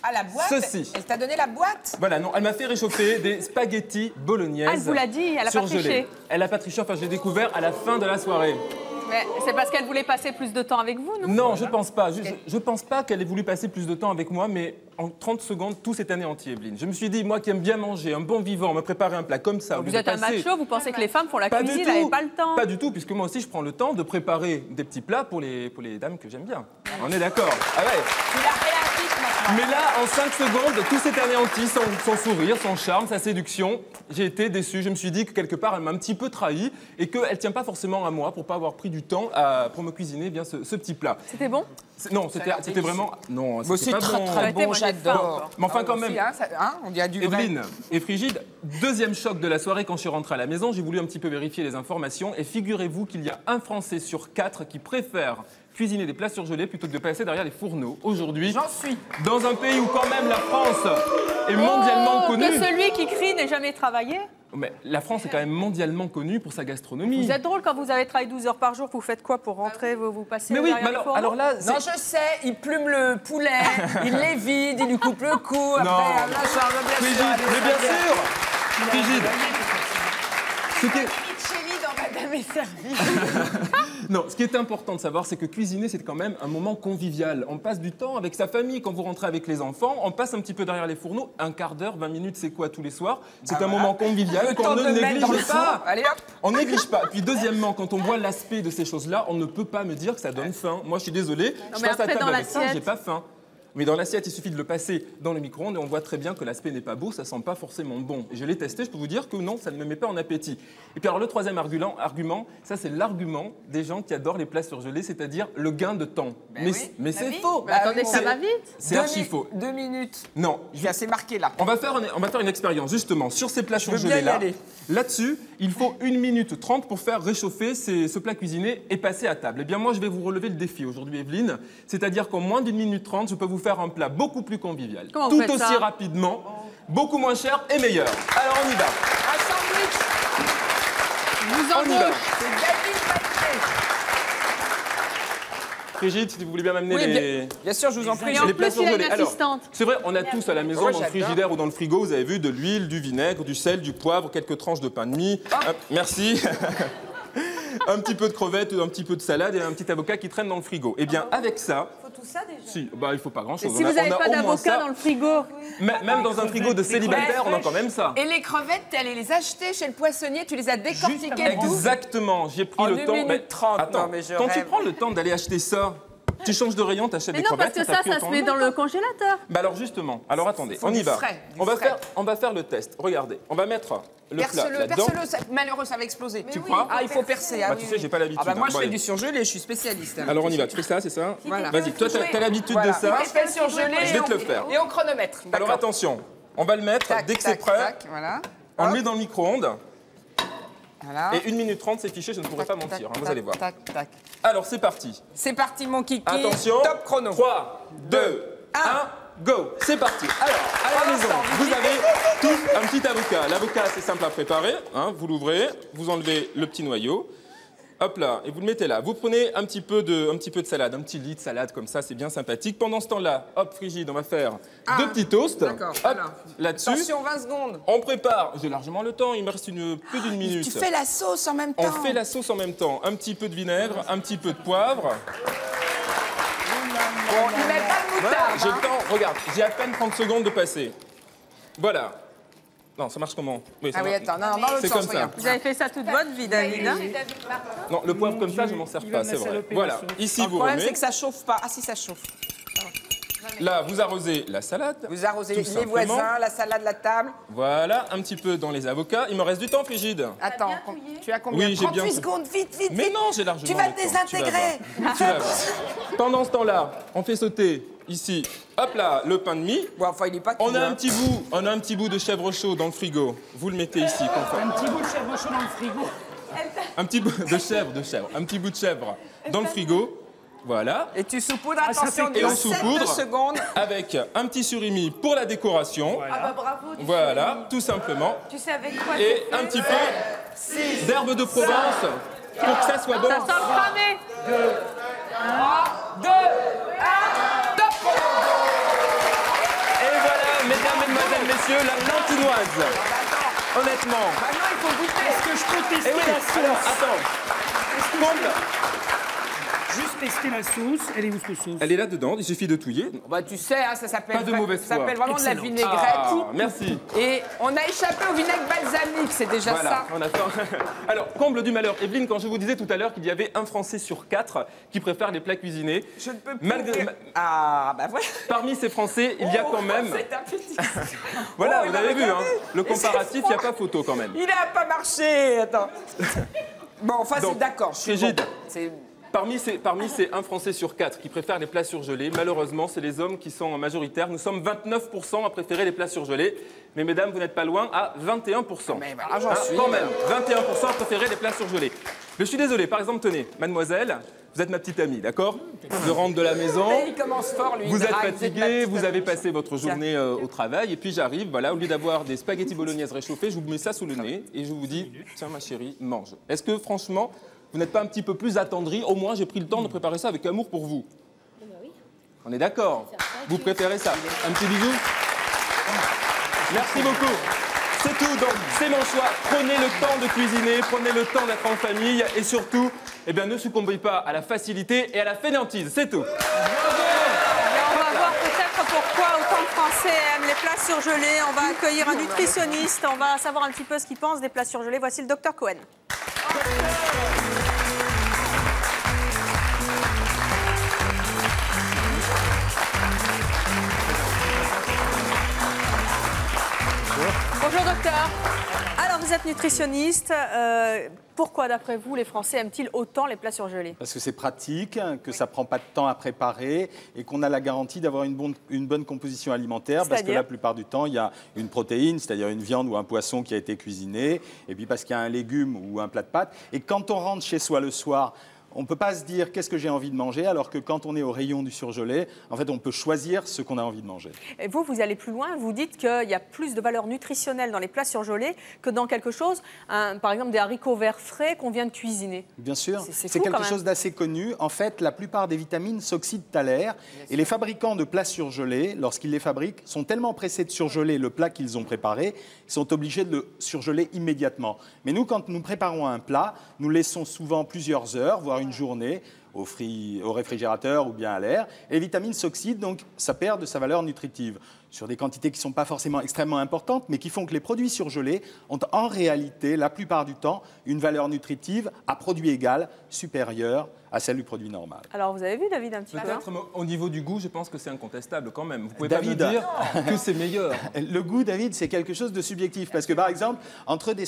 Ah, la boîte? Ceci. Elle t'a donné la boîte? Voilà, non, elle m'a fait réchauffer des spaghettis bolognaises. Ah, elle vous l'a dit, elle a pas surgelés. triché. Elle a pas triché, enfin, j'ai découvert à la fin de la soirée. Mais c'est parce qu'elle voulait passer plus de temps avec vous, non? Non, je pense pas. Je pense pas qu'elle ait voulu passer plus de temps avec moi, mais en 30 secondes tout s'est anéanti, Evelyne. Je me suis dit, moi qui aime bien manger, un bon vivant, me préparer un plat comme ça. Vous êtes un macho, vous pensez que les femmes font la Pas cuisine, du elles n'avaient tout. pas le temps. Pas du tout, puisque moi aussi je prends le temps de préparer des petits plats pour les dames que j'aime bien. On est d'accord. Ah ouais. Tu l'as réactif maintenant. Mais là, en 5 secondes, tout s'est anéanti, son sourire, son charme, sa séduction. J'ai été déçu. Je me suis dit que quelque part, elle m'a un petit peu trahi et qu'elle ne tient pas forcément à moi pour pas avoir pris du temps pour me cuisiner bien ce petit plat. C'était bon? Non, c'était vraiment. Non, Moi, c'était c'est pas très bon. très bon, j'adore. Mais enfin, quand même. Aussi, hein, on dirait du vrai. Evelyne et Frigide, deuxième choc de la soirée quand je suis rentré à la maison, j'ai voulu un petit peu vérifier les informations et figurez-vous qu'il y a un Français sur 4 qui préfère cuisiner des plats surgelés plutôt que de passer derrière les fourneaux. Aujourd'hui, J'en suis. dans un pays où quand même la France est mondialement connue. Que celui qui crie n'ait jamais travaillé. Mais la France est quand même mondialement connue pour sa gastronomie. Vous êtes drôle quand vous avez travaillé 12 heures par jour, vous faites quoi pour rentrer, vous passez Mais oui, derrière mais les fourneaux? alors là, c'est- Non, je sais, il plume le poulet, il les vide, il lui coupe le cou. Après, Non. là, ça va bien Frigide, sûr, allez, mais bien ça vient. sûr, Frigide. Ce qui est- Chérie dans Madame est servie. Non, ce qui est important de savoir, c'est que cuisiner, c'est quand même un moment convivial. On passe du temps avec sa famille. Quand vous rentrez avec les enfants, on passe un petit peu derrière les fourneaux. Un quart d'heure, 20 minutes, c'est quoi tous les soirs? C'est un moment convivial Le qu'on temps ne de le mettre dans le néglige four. pas. Allez hop. On néglige pas. Puis deuxièmement, quand on voit l'aspect de ces choses-là, on ne peut pas me dire que ça donne faim. Moi, je suis désolé. Je mais passe à après, table dans avec ça, l'assiette. j'ai pas faim. Mais dans l'assiette, il suffit de le passer dans le micro-ondes et on voit très bien que l'aspect n'est pas beau, ça sent pas forcément bon. Et je l'ai testé, je peux vous dire que non, ça ne me met pas en appétit. Et puis alors le troisième argument, ça c'est l'argument des gens qui adorent les plats surgelés, c'est-à-dire le gain de temps. oui. Mais c'est faux. Mais attendez, ça va vite. C'est archi faux. 2 minutes. Non, C'est assez marqué là. on va faire une expérience justement sur ces plats veux bien surgelés y là. aller. Là-dessus, il faut 1 minute 30 pour faire réchauffer ce plat cuisiné et passer à table. Eh bien moi, je vais vous relever le défi aujourd'hui, Evelyne. C'est-à-dire qu'en moins d'1 minute 30, je peux vous faire un plat beaucoup plus convivial. Comment vous tout faites aussi ça rapidement, beaucoup moins cher et meilleur. Alors on y va. Un sandwich, Vous On y va. c'est David Paquet. Frigide, si vous voulez bien m'amener Oui, les... bien sûr, je vous en prie. Et en les plats plus, il a une surgelés. Alors, assistante. c'est vrai, on a tous à la maison, Ouais, dans le j'adore. frigidaire ou dans le frigo, vous avez vu de l'huile, du vinaigre, du sel, du poivre, quelques tranches de pain de mie. Merci. Un petit peu de crevettes, un petit peu de salade et un petit avocat qui traîne dans le frigo. Eh bien, avec ça, Faut tout ça déjà. si, bah, il faut pas grand-chose. Si vous n'avez pas d'avocat dans le frigo, Même dans un frigo de célibataire, on a quand même ça. Et les crevettes, t'es allé les acheter chez le poissonnier, tu les as décortiquées et tout. Exactement, j'ai pris En le 1 temps. minute 30, attends, non, mais je quand tu rêve. prends le temps d'aller acheter ça, tu changes de rayon, t'achètes mais des non, parce crevettes. que t'a ça, pris ça autant se de met dans temps. le congélateur. Bah alors justement, alors attendez, Faut on y du va. frais, du on va frais. faire le test. Regardez, on va mettre le plat Perce-le, là-dedans. malheureux, ça va exploser. Tu crois Ah, il faut percer. Ah, Bah, oui, tu sais, oui. j'ai pas l'habitude, Ah, bah, moi, hein. je Bon, fais allez. du surgelé, je suis spécialiste. hein. Alors on y va, tu fais ça, c'est ça Voilà. Vas-y, toi t'as l'habitude Voilà. de ça. Moi, je fais le surgelé. Je vais te le faire. Et au chronomètre. Alors D'accord. attention, on va le mettre Tac, dès que tac, c'est prêt. tac, voilà. On le Hop. met dans le micro-ondes. Voilà. Et 1 minute 30, c'est fiché, je ne pourrai pas Tac, mentir, tac, hein, vous tac, allez voir. Tac, tac. Alors c'est parti. C'est parti, mon kiki. Attention. Top chrono. 3, 2, 1, go. C'est parti. Alors, à la maison, vous avez tous un petit avocat. L'avocat, c'est simple à préparer. Hein, vous l'ouvrez, vous enlevez le petit noyau. Hop là, et vous le mettez là. Vous prenez un petit peu de salade, un petit lit de salade comme ça, c'est bien sympathique. Pendant ce temps-là, hop, Frigide, on va faire 2 petits toasts. D'accord, Hop, voilà. là-dessus. Attention, 20 secondes. On prépare, j'ai largement le temps, il me reste plus d'une minute. Tu fais la sauce en même temps. On fait la sauce en même temps. Un petit peu de vinaigre, un petit peu de poivre. Bon, il met pas de Voilà, moutarde. j'ai hein. le temps, regarde, j'ai à peine 30 secondes de passer. Voilà. Non, ça marche comment? Oui, ça Ah oui, marche. attends, non, dans l'autre C'est sens, comme ça. regarde. Vous avez fait ça toute votre vie, David. hein. Non, le poivre comme ça, je m'en sers pas, c'est vrai. Voilà, ici Le vous problème, c'est remettez. que ça chauffe pas. Ah si, ça chauffe. Là, vous arrosez la salade. Vous arrosez Tout les simplement. voisins, la salade, la table. Voilà, un petit peu dans les avocats. Il me reste du temps, Frigide. Attends, tu as combien? Oui, j'ai bien 38 fait. secondes, vite, vite, Mais vite. non, j'ai largement Tu vas le te temps, désintégrer. Tu vas voir. Pendant ce temps-là, on fait sauter ici, hop là, le pain de mie. Bon, enfin, il est pas On cuit, a hein. un petit bout de chèvre chaud dans le frigo. Vous le mettez ici, comme ça. Un petit bout de chèvre chaud dans le frigo. Un petit bout de chèvre, un petit bout de chèvre dans le frigo. Voilà. Et tu saupoudres, ça attention, fait Et on 17 saupoudre secondes. avec un petit surimi pour la décoration. Ah bah bravo. Voilà, tout simplement. Tu sais avec quoi Et un petit peu d'herbe de Provence pour que ça soit bon. Ça sent le cramé. 2, 1, top chrono. Et voilà, mesdames, mesdemoiselles, messieurs, la lantinoise. Honnêtement. Maintenant, il faut goûter. Est-ce que je peux Eh tester oui, la sauce? alors, attends. Comble. juste tester la sauce. Elle est où cette sauce? Elle est là-dedans, il suffit de touiller. Bah, tu sais, hein, ça s'appelle Pas de mauvaise foi. vraiment de la Excellent. vinaigrette. Ah, merci. Et on a échappé au vinaigre balsamique, c'est déjà Voilà, ça. on attend. Alors, comble du malheur, Evelyne, quand je vous disais tout à l'heure qu'il y avait un Français sur 4 qui préfère les plats cuisinés, Je ne peux plus. Malgré- Ah, bah voilà. parmi ces Français, il y a quand même... C'est appétit. Voilà, Oh, vous avez vu, hein, le Et c'est comparatif, il n'y a pas photo quand même. Il n'a pas marché. Attends. Bon, enfin, Donc, c'est d'accord. Je suis Brigitte, bon. C'est- Parmi ces 1 Français sur 4 qui préfèrent les plats surgelés, malheureusement, c'est les hommes qui sont majoritaires. Nous sommes 29% à préférer les plats surgelés. Mais mesdames, vous n'êtes pas loin, à 21%. Mais voilà, j'en suis. Quand même, 21% à préférer les plats surgelés. Mais je suis désolé, par exemple, tenez, mademoiselle, vous êtes ma petite amie, d'accord? Je rentre de la maison. Il commence fort, lui. Vous il êtes drague, fatigué, ma vous petite avez amie. passé votre journée au travail, et puis j'arrive, voilà, au lieu d'avoir des spaghettis bolognaises réchauffés, je vous mets ça sous le nez, et je vous dis, tiens ma chérie, mange. Est-ce que franchement, vous n'êtes pas un petit peu plus attendri? Au moins, j'ai pris le temps de préparer ça avec amour pour vous. On est d'accord? Vous préférez ça? Un petit bisou? Merci beaucoup. C'est tout, donc c'est mon choix. Prenez le temps de cuisiner, prenez le temps d'être en famille, et surtout, eh bien, ne succombez pas à la facilité et à la fainéantise, c'est tout. Et on va voir peut-être pourquoi autant de Français aiment les plats surgelés. On va accueillir un nutritionniste. On va savoir un petit peu ce qu'il pense des plats surgelés. Voici le docteur Cohen. Bonjour docteur. Alors vous êtes nutritionniste. Pourquoi d'après vous les Français aiment-ils autant les plats surgelés? Parce que c'est pratique, que ça prend pas de temps à préparer et qu'on a la garantie d'avoir une bonne composition alimentaire parce que C'est-à-dire la plupart du temps, il y a une protéine, c'est-à-dire une viande ou un poisson qui a été cuisiné, et puis parce qu'il y a un légume ou un plat de pâtes. Et quand on rentre chez soi le soir, on ne peut pas se dire qu'est-ce que j'ai envie de manger, alors que quand on est au rayon du surgelé, en fait, on peut choisir ce qu'on a envie de manger. Et vous allez plus loin, vous dites qu'il y a plus de valeur nutritionnelle dans les plats surgelés que dans quelque chose, par exemple des haricots verts frais qu'on vient de cuisiner. Bien sûr, C'est c'est fou, quand quelque même. chose d'assez connu. En fait, la plupart des vitamines s'oxydent à l'air et les fabricants de plats surgelés, lorsqu'ils les fabriquent, sont tellement pressés de surgeler le plat qu'ils ont préparé, ils sont obligés de le surgeler immédiatement. Mais nous, quand nous préparons un plat, nous laissons souvent plusieurs heures, voire une journée, au réfrigérateur ou bien à l'air. Et les vitamines s'oxydent, donc ça perd de sa valeur nutritive. Sur des quantités qui ne sont pas forcément extrêmement importantes, mais qui font que les produits surgelés ont en réalité, la plupart du temps, une valeur nutritive à produit égal supérieure à celle du produit normal. Alors vous avez vu David un petit peu hein? Peut-être au niveau du goût, je pense que c'est incontestable quand même. Vous pouvez David. pas me dire que c'est meilleur. Le goût, David, c'est quelque chose de subjectif. Parce que, par exemple, entre les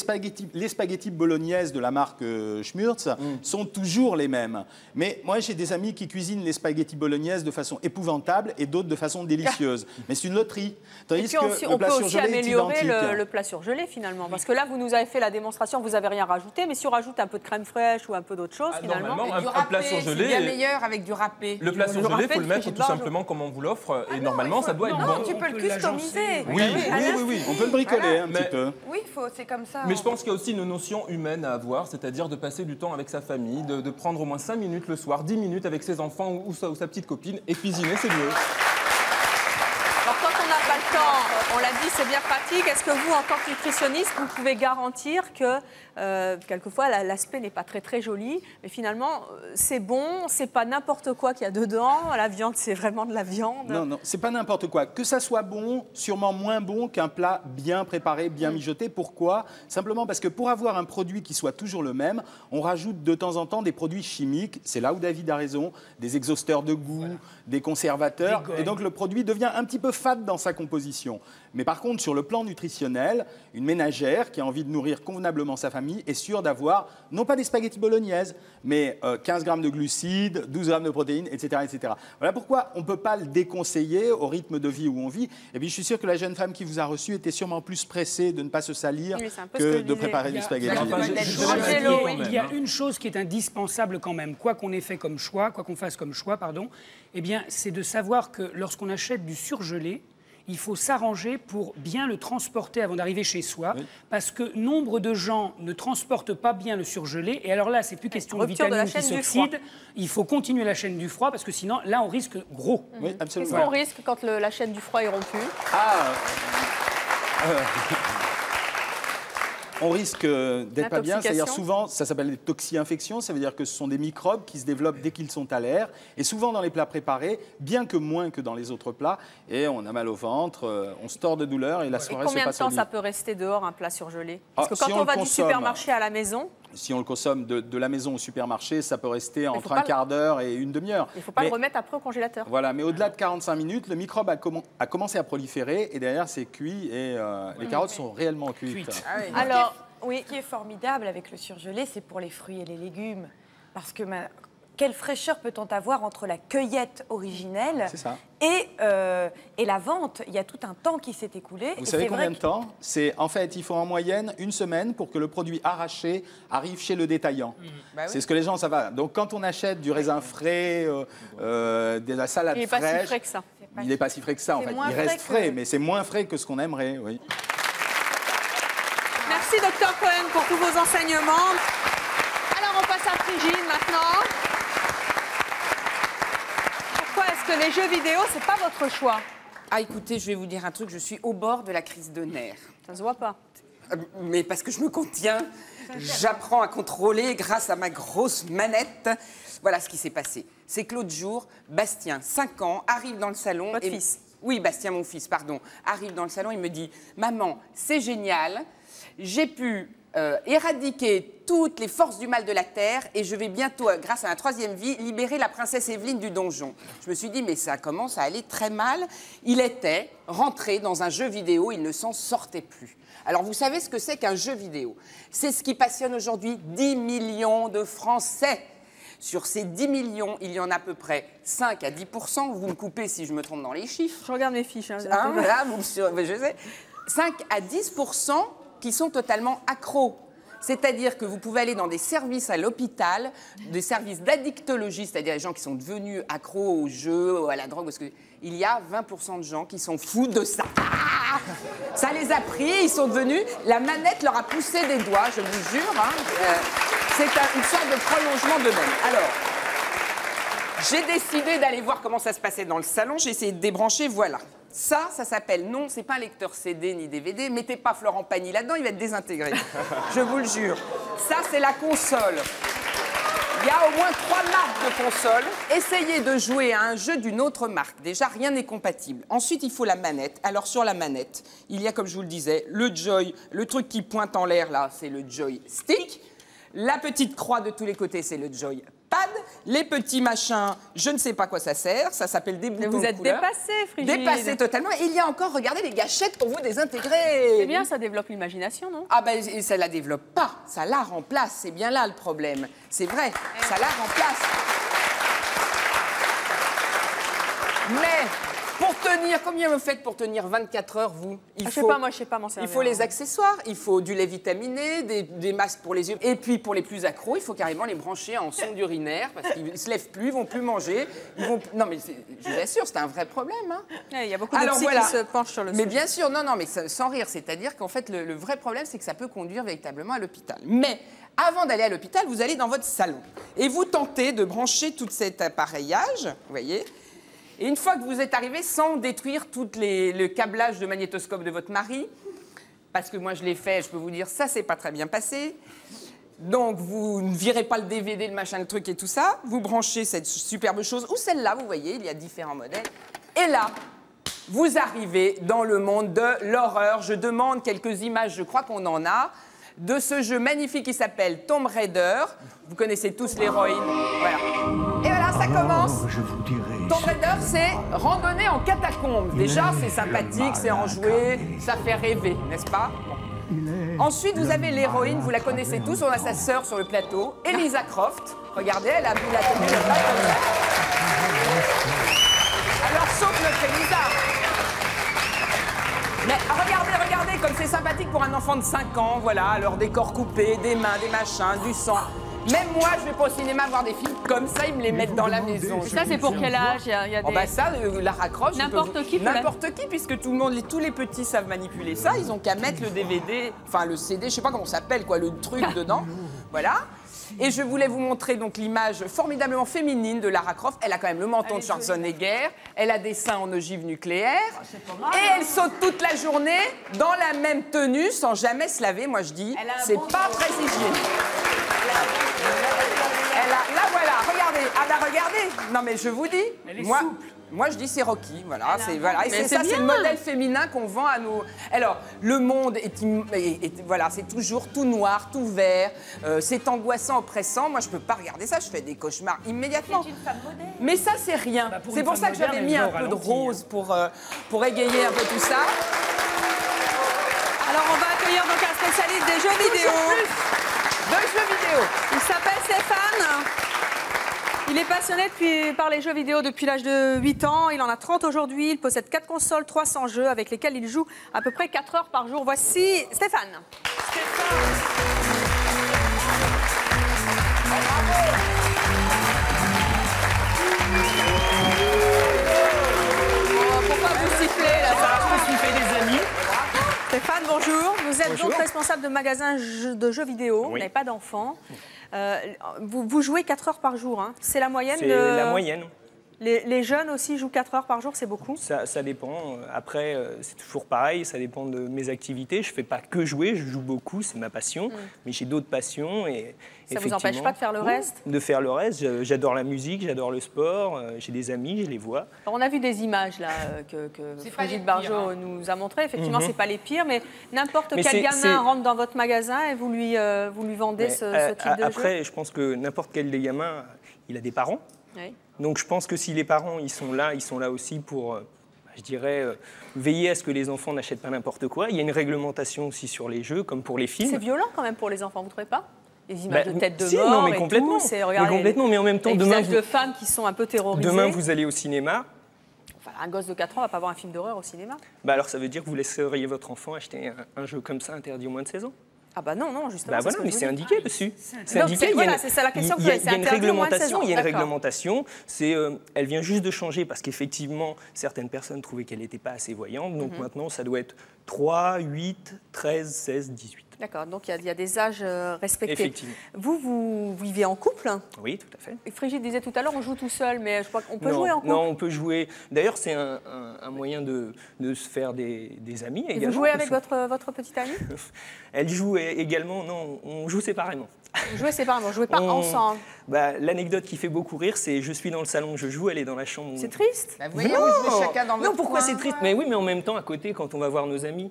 spaghettis bolognaises de la marque Schmürz sont toujours les mêmes. Mais moi, j'ai des amis qui cuisinent les spaghettis bolognaises de façon épouvantable et d'autres de façon délicieuse. Mais c'est une loterie. Et Tandis puis que on le peut plat aussi surgelé est améliorer identique. le plat surgelé finalement. Parce que là, vous nous avez fait la démonstration, vous n'avez rien rajouté, mais si on rajoute un peu de crème fraîche ou un peu d'autre chose, finalement. normalement, Et du un plat râpé, surgelé. c'est bien meilleur avec du râpé. Le plat Le surgelé, râpé, il faut le le mettre frigide tout barge. simplement comme on vous l'offre. Et normalement, ça doit être Non, bon. tu peux le peut customiser. Oui, oui. On peut le bricoler un Mais- petit peu. Oui, c'est comme ça. Mais je pense qu'il y a aussi une notion humaine à avoir, c'est-à-dire de passer du temps avec sa famille, de prendre au moins 5 minutes le soir, 10 minutes avec ses enfants ou sa petite copine, et cuisiner, c'est mieux. Alors quand on n'a pas le temps, on l'a dit, c'est bien pratique. Est-ce que vous, en tant que nutritionniste, vous pouvez garantir que quelquefois l'aspect n'est pas très très joli, mais finalement c'est bon, c'est pas n'importe quoi qu'il y a dedans. La viande, c'est vraiment de la viande. Non, non, c'est pas n'importe quoi. Que ça soit bon, sûrement moins bon qu'un plat bien préparé, bien mijoté. Pourquoi? Simplement parce que pour avoir un produit qui soit toujours le même, on rajoute de temps en temps des produits chimiques. C'est là où David a raison, des exhausteurs de goût, des conservateurs. Des gommes. Et donc le produit devient un petit peu fade dans sa composition. Mais par contre, sur le plan nutritionnel, une ménagère qui a envie de nourrir convenablement sa famille est sûre d'avoir, non pas des spaghettis bolognaises, mais 15 grammes de glucides, 12 grammes de protéines, etc. etc. Voilà pourquoi on ne peut pas le déconseiller au rythme de vie où on vit. Et puis je suis sûr que la jeune femme qui vous a reçu était sûrement plus pressée de ne pas se salir Oui, c'est un peu ce que que je de disais. préparer du spaghetti. Enfin, Angelo, oui. Il y a une chose qui est indispensable quand même, quoi qu'on ait fait comme choix, quoi qu'on fasse comme choix, pardon, eh bien, c'est de savoir que lorsqu'on achète du surgelé, il faut s'arranger pour bien le transporter avant d'arriver chez soi, parce que nombre de gens ne transportent pas bien le surgelé, et alors là, c'est plus question de Rupture de la vitamines qui chaîne du froid. s'oxydent, il faut continuer la chaîne du froid, parce que sinon, là, on risque gros. Oui, Qu'est-ce absolument. qu'on risque quand la chaîne du froid est rompue? on risque d'être pas bien. C'est-à-dire L'intoxication. souvent, ça s'appelle des toxi-infections. Ça veut dire que ce sont des microbes qui se développent dès qu'ils sont à l'air. Et souvent dans les plats préparés, bien que moins que dans les autres plats. Et on a mal au ventre, on se tord de douleur et la Et soirée se combien de passe au temps lit. ça peut rester dehors, un plat surgelé? Parce que Ah, quand si on on va le du consomme, supermarché à la maison, Si on le consomme de la maison au supermarché, ça peut rester faut entre pas un le- quart d'heure et une demi-heure. il ne faut pas Mais- le remettre après au congélateur. Voilà, mais au-delà de 45 minutes, le microbe a commencé à proliférer et derrière c'est cuit et les carottes sont réellement cuites. Alors, oui. Ce qui est formidable avec le surgelé, c'est pour les fruits et les légumes. Parce que quelle fraîcheur peut-on avoir entre la cueillette originelle C'est ça. et la vente? Il y a tout un temps qui s'est écoulé. Vous et savez c'est combien vrai de temps? En fait, il faut en moyenne une semaine pour que le produit arraché arrive chez le détaillant. Bah oui. C'est ce que les gens savent. Donc quand on achète du raisin frais, de la salade Il n'est pas fraîche, si frais que ça. il n'est pas si frais que ça en C'est fait. moins Il reste frais que- frais, mais c'est moins frais que ce qu'on aimerait. Oui. Merci, Dr Cohen, pour tous vos enseignements. Alors, on passe à Frigide maintenant. Pourquoi est-ce que les jeux vidéo, c'est pas votre choix? Ah, écoutez, je vais vous dire un truc, je suis au bord de la crise de nerfs. Ça se voit pas. Mais parce que je me contiens, j'apprends à contrôler grâce à ma grosse manette. Voilà ce qui s'est passé. C'est que l'autre jour, Bastien, 5 ans, arrive dans le salon. Votre fils. Oui, Bastien, mon fils, pardon. Arrive dans le salon, il me dit « Maman, c'est génial, j'ai pu éradiquer toutes les forces du mal de la Terre et je vais bientôt, grâce à ma 3e vie, libérer la princesse Evelyne du donjon. » Je me suis dit « Mais ça commence à aller très mal. » Il était rentré dans un jeu vidéo, il ne s'en sortait plus. Alors, vous savez ce que c'est qu'un jeu vidéo? C'est ce qui passionne aujourd'hui 10 millions de Français. Sur ces 10 millions, il y en a à peu près 5 à 10%. Vous me coupez si je me trompe dans les chiffres. Je regarde mes fiches. Hein, Hein, voilà, je sais. 5 à 10% qui sont totalement accros. C'est-à-dire que vous pouvez aller dans des services à l'hôpital, des services d'addictologie, c'est-à-dire les gens qui sont devenus accros aux jeux, à la drogue, parce qu'il y a 20% de gens qui sont fous de ça. Ah, ça les a pris, ils sont devenus... La manette leur a poussé des doigts, je vous jure. Hein. C'est une sorte de prolongement d'eux-mêmes. Alors, j'ai décidé d'aller voir comment ça se passait dans le salon. J'ai essayé de débrancher, voilà. Ça s'appelle, non, c'est pas un lecteur CD ni DVD. Mettez pas Florent Pagny là-dedans, il va être désintégré. Je vous le jure. Ça, c'est la console. Il y a au moins 3 marques de consoles. Essayez de jouer à un jeu d'une autre marque. Déjà, rien n'est compatible. Ensuite, il faut la manette. Alors, sur la manette, il y a, comme je vous le disais, le Joy, le truc qui pointe en l'air, là, c'est le Joy Stick. La petite croix de tous les côtés, c'est le Joy Pad. Les petits machins, je ne sais pas quoi ça sert. Ça s'appelle des boutons Vous de êtes couleur. dépassé, Frigide. Dépassé totalement. Et il y a encore, regardez, les gâchettes pour vous désintégrer. C'est bien, ça développe l'imagination, non? Ah ben, ça la développe pas, ça la remplace. C'est bien là le problème. C'est vrai, ça la remplace. Mais pour tenir, combien vous faites pour tenir 24 heures, vous? Je sais pas, moi, je sais pas m'en servir. Il faut les accessoires, il faut du lait vitaminé, des masques pour les yeux. Et puis, pour les plus accros, il faut carrément les brancher en sonde urinaire parce qu'ils ne se lèvent plus, ils vont plus manger. Non, mais je vous assure, c'est un vrai problème. Hein. Il y a beaucoup de Alors, psy voilà. qui se penchent sur le Mais sujet. bien sûr, non, mais sans rire. C'est-à-dire qu'en fait, le vrai problème, c'est que ça peut conduire véritablement à l'hôpital. Mais avant d'aller à l'hôpital, vous allez dans votre salon et vous tentez de brancher tout cet appareillage, vous voyez. Et une fois que vous êtes arrivé, sans détruire tout le câblage de magnétoscope de votre mari, parce que moi je l'ai fait, je peux vous dire, ça c'est pas très bien passé. Donc vous ne virez pas le DVD, le machin, le truc et tout ça. Vous branchez cette superbe chose, ou celle-là, vous voyez, il y a différents modèles. Et là, vous arrivez dans le monde de l'horreur. Je demande quelques images, je crois qu'on en a, de ce jeu magnifique qui s'appelle Tomb Raider. Vous connaissez tous l'héroïne. Voilà. Et voilà, ça commence. Je vous dirai. Tomb Raider, c'est randonnée en catacombes. Déjà, c'est sympathique, c'est enjoué, ça fait rêver, n'est-ce pas? Ensuite, vous avez l'héroïne, vous la connaissez tous, on a sa sœur sur le plateau, Elisa Croft. Regardez, elle a vu la tenue de bataille. Alors, sauf notre Elisa. Mais regardez, comme c'est sympathique pour un enfant de 5 ans, voilà, alors des corps coupés, des mains, des machins, du sang. Même moi, je vais pas au cinéma voir des films comme ça, ils me les mettent dans la maison. Ça, c'est pour quel âge? Il y a des... Oh bah ça, Lara Croft, N'importe qui peut la- n'importe qui, puisque tout le monde, tous les petits savent manipuler ça. Ils ont qu'à mettre le DVD, enfin le CD, je sais pas comment ça s'appelle, quoi, le truc dedans. Voilà. Et je voulais vous montrer donc l'image formidablement féminine de Lara Croft. Elle a quand même le menton de Schwarzenegger, elle a des seins en ogive nucléaire, et elle saute toute la journée dans la même tenue sans jamais se laver. Moi je dis, c'est pas très hygiénique. Là voilà, regardez. Ah bah regardez. Non mais je vous dis, moi je dis c'est Rocky, voilà, et c'est ça, c'est le modèle féminin qu'on vend à nous. Alors le monde voilà, c'est toujours tout noir, tout vert, c'est angoissant, oppressant. Moi je peux pas regarder ça, je fais des cauchemars immédiatement. C'est une femme moderne. Mais ça c'est rien. C'est pour ça que j'avais mis un peu de rose pour égayer un peu tout ça. Alors on va accueillir donc un spécialiste des jeux vidéo. De jeux vidéo. Il s'appelle Stéphane. Il est passionné par les jeux vidéo depuis l'âge de 8 ans. Il en a 30 aujourd'hui. Il possède 4 consoles, 300 jeux avec lesquels il joue à peu près 4 heures par jour. Voici Stéphane. Pourquoi vous sifflez là? Je me suis fait des amis. Stéphane, bonjour. Vous êtes donc responsable de magasin de jeux vidéo. Vous n'avez pas d'enfants. Vous jouez 4 heures par jour. Hein. C'est la moyenne? C'est la moyenne. Les jeunes aussi jouent 4 heures par jour, c'est beaucoup? Ça dépend. Après, c'est toujours pareil, ça dépend de mes activités. Je ne fais pas que jouer, je joue beaucoup, c'est ma passion. Mais j'ai d'autres passions. Et ça ne vous empêche pas de faire le reste? De faire le reste. J'adore la musique, j'adore le sport. J'ai des amis, je les vois. Alors, on a vu des images là, que Brigitte Bardot nous a montrées. Effectivement, ce n'est pas les pires, mais n'importe quel gamin rentre dans votre magasin et vous lui vendez ce type de jeu? Après, je pense que n'importe quel des gamins, il a des parents. Oui. Donc je pense que si les parents ils sont là aussi pour, je dirais, veiller à ce que les enfants n'achètent pas n'importe quoi. Il y a une réglementation aussi sur les jeux, comme pour les films. C'est violent quand même pour les enfants, vous ne trouvez pas? Les images de tête de mort non, mais complètement. Tout, mais en même temps, les visages de femmes qui sont un peu terrorisées. Demain, vous allez au cinéma. Enfin, un gosse de 4 ans ne va pas voir un film d'horreur au cinéma. Alors ça veut dire que vous laisseriez votre enfant acheter un jeu comme ça interdit aux moins de 16 ans? Ah bah non, justement. Bah voilà, mais c'est indiqué dessus. C'est indiqué. C'est ça la question que il y a une réglementation. Il y a une réglementation. Elle vient juste de changer parce qu'effectivement, certaines personnes trouvaient qu'elle n'était pas assez voyante. Donc maintenant, ça doit être 3, 8, 13, 16, 18. D'accord, donc il y a des âges respectés. Effectivement. Vous vivez en couple? Oui, tout à fait. Et Frigide disait tout à l'heure, on joue tout seul, mais je crois qu'on peut jouer en couple. Non, on peut jouer. D'ailleurs, c'est un moyen de se faire des amis. Et vous jouez avec votre petite amie? Elle joue également, non, on joue séparément. Vous jouez séparément, vous ne jouez pas ensemble? L'anecdote qui fait beaucoup rire, c'est je suis dans le salon, je joue, elle est dans la chambre. C'est triste? Vous voyez, vous jouez chacun dans votre Non, pourquoi coin. c'est triste? Mais oui, mais en même temps, à côté, quand on va voir nos amis.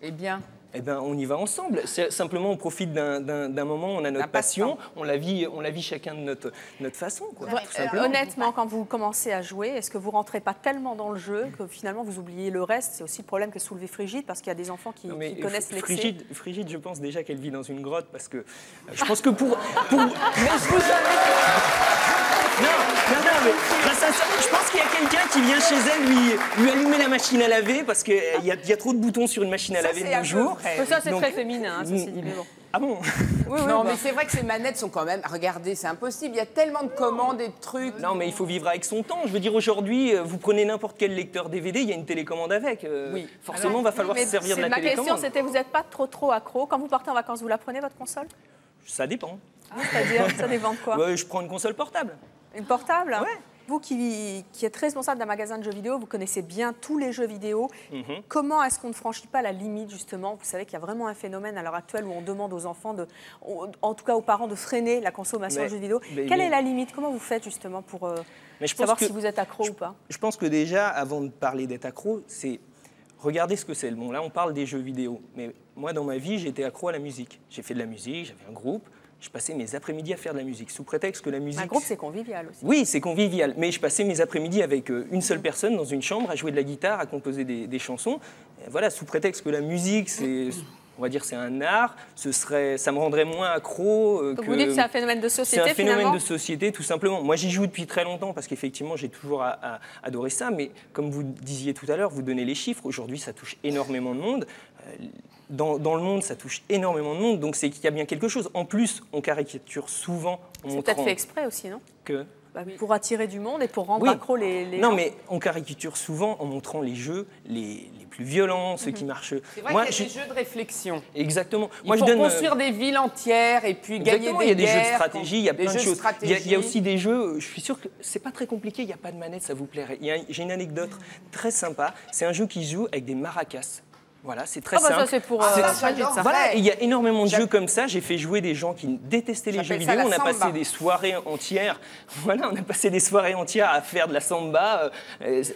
Eh bien, on y va ensemble. Simplement, on profite d'un moment, on a notre passion, on la vit chacun de notre façon. Quoi, tout simplement. Honnêtement, quand vous commencez à jouer, est-ce que vous ne rentrez pas tellement dans le jeu que finalement vous oubliez le reste? C'est aussi le problème que soulevait Frigide, parce qu'il y a des enfants qui connaissent l'excès. Frigide, je pense déjà qu'elle vit dans une grotte, parce que je pense que pour... mais sincèrement, je pense qu'il y a quelqu'un qui vient chez elle lui allumer la machine à laver parce qu'il y a trop de boutons sur une machine à laver de nos jours. Ça, c'est très féminin, ceci dit, mais bon. Ah bon? Mais c'est vrai que ces manettes sont quand même... Regardez, c'est impossible, il y a tellement de commandes et de trucs. Non, mais il faut vivre avec son temps. Je veux dire, aujourd'hui, vous prenez n'importe quel lecteur DVD, il y a une télécommande avec. Oui. Forcément, il va falloir se servir de la télécommande. Ma question, c'était, vous n'êtes pas trop accro? Quand vous partez en vacances, vous la prenez, votre console? Ça dépend. C'est-à-dire, ça dépend de quoi? Je prends une console portable. Une portable? Ouais. Vous qui êtes responsable d'un magasin de jeux vidéo, vous connaissez bien tous les jeux vidéo. Comment est-ce qu'on ne franchit pas la limite, justement? Vous savez qu'il y a vraiment un phénomène à l'heure actuelle où on demande aux enfants, en tout cas aux parents, de freiner la consommation de jeux vidéo. Quelle est la limite? Comment vous faites, justement, pour savoir si vous êtes accro ou pas? Je pense que déjà, avant de parler d'être accro, c'est regarder ce que c'est. Bon, là, on parle des jeux vidéo. Mais moi, dans ma vie, j'étais accro à la musique. J'ai fait de la musique, j'avais un groupe. Je passais mes après-midi à faire de la musique, sous prétexte que la musique... Un groupe, c'est convivial aussi. Oui, c'est convivial. Mais je passais mes après-midi avec une seule personne dans une chambre, à jouer de la guitare, à composer des chansons. Et voilà, sous prétexte que la musique, c'est... On va dire c'est un art, ça me rendrait moins accro Donc vous dites que c'est un phénomène de société, c'est un phénomène finalement de société, tout simplement. Moi, j'y joue depuis très longtemps parce qu'effectivement, j'ai toujours adoré ça. Mais comme vous disiez tout à l'heure, vous donnez les chiffres. Aujourd'hui, ça touche énormément de monde. Dans le monde, ça touche énormément de monde. Donc c'est qu'il y a bien quelque chose. En plus, on caricature souvent. C'est peut-être fait exprès aussi, non? Pour attirer du monde et pour rendre accro les Non, gens. mais on caricature souvent en montrant les jeux les les plus violents, ceux qui marchent. C'est vrai qu'il y a des jeux de réflexion. Exactement. Il faut construire des villes entières et puis gagner des guerres. Il y a des jeux de stratégie, il y a plein de choses. Il y a aussi aussi des jeux, je suis sûr que c'est pas très compliqué, il n'y a pas de manette, ça vous plairait. J'ai une anecdote très sympa, c'est un jeu qui se joue avec des maracas. Voilà, c'est très simple. Ça, c'est pour ça. Voilà, il y a énormément de jeux comme ça. J'ai fait jouer des gens qui détestaient les jeux vidéo. On a passé des soirées entières. Voilà, on a passé des soirées entières à faire de la samba,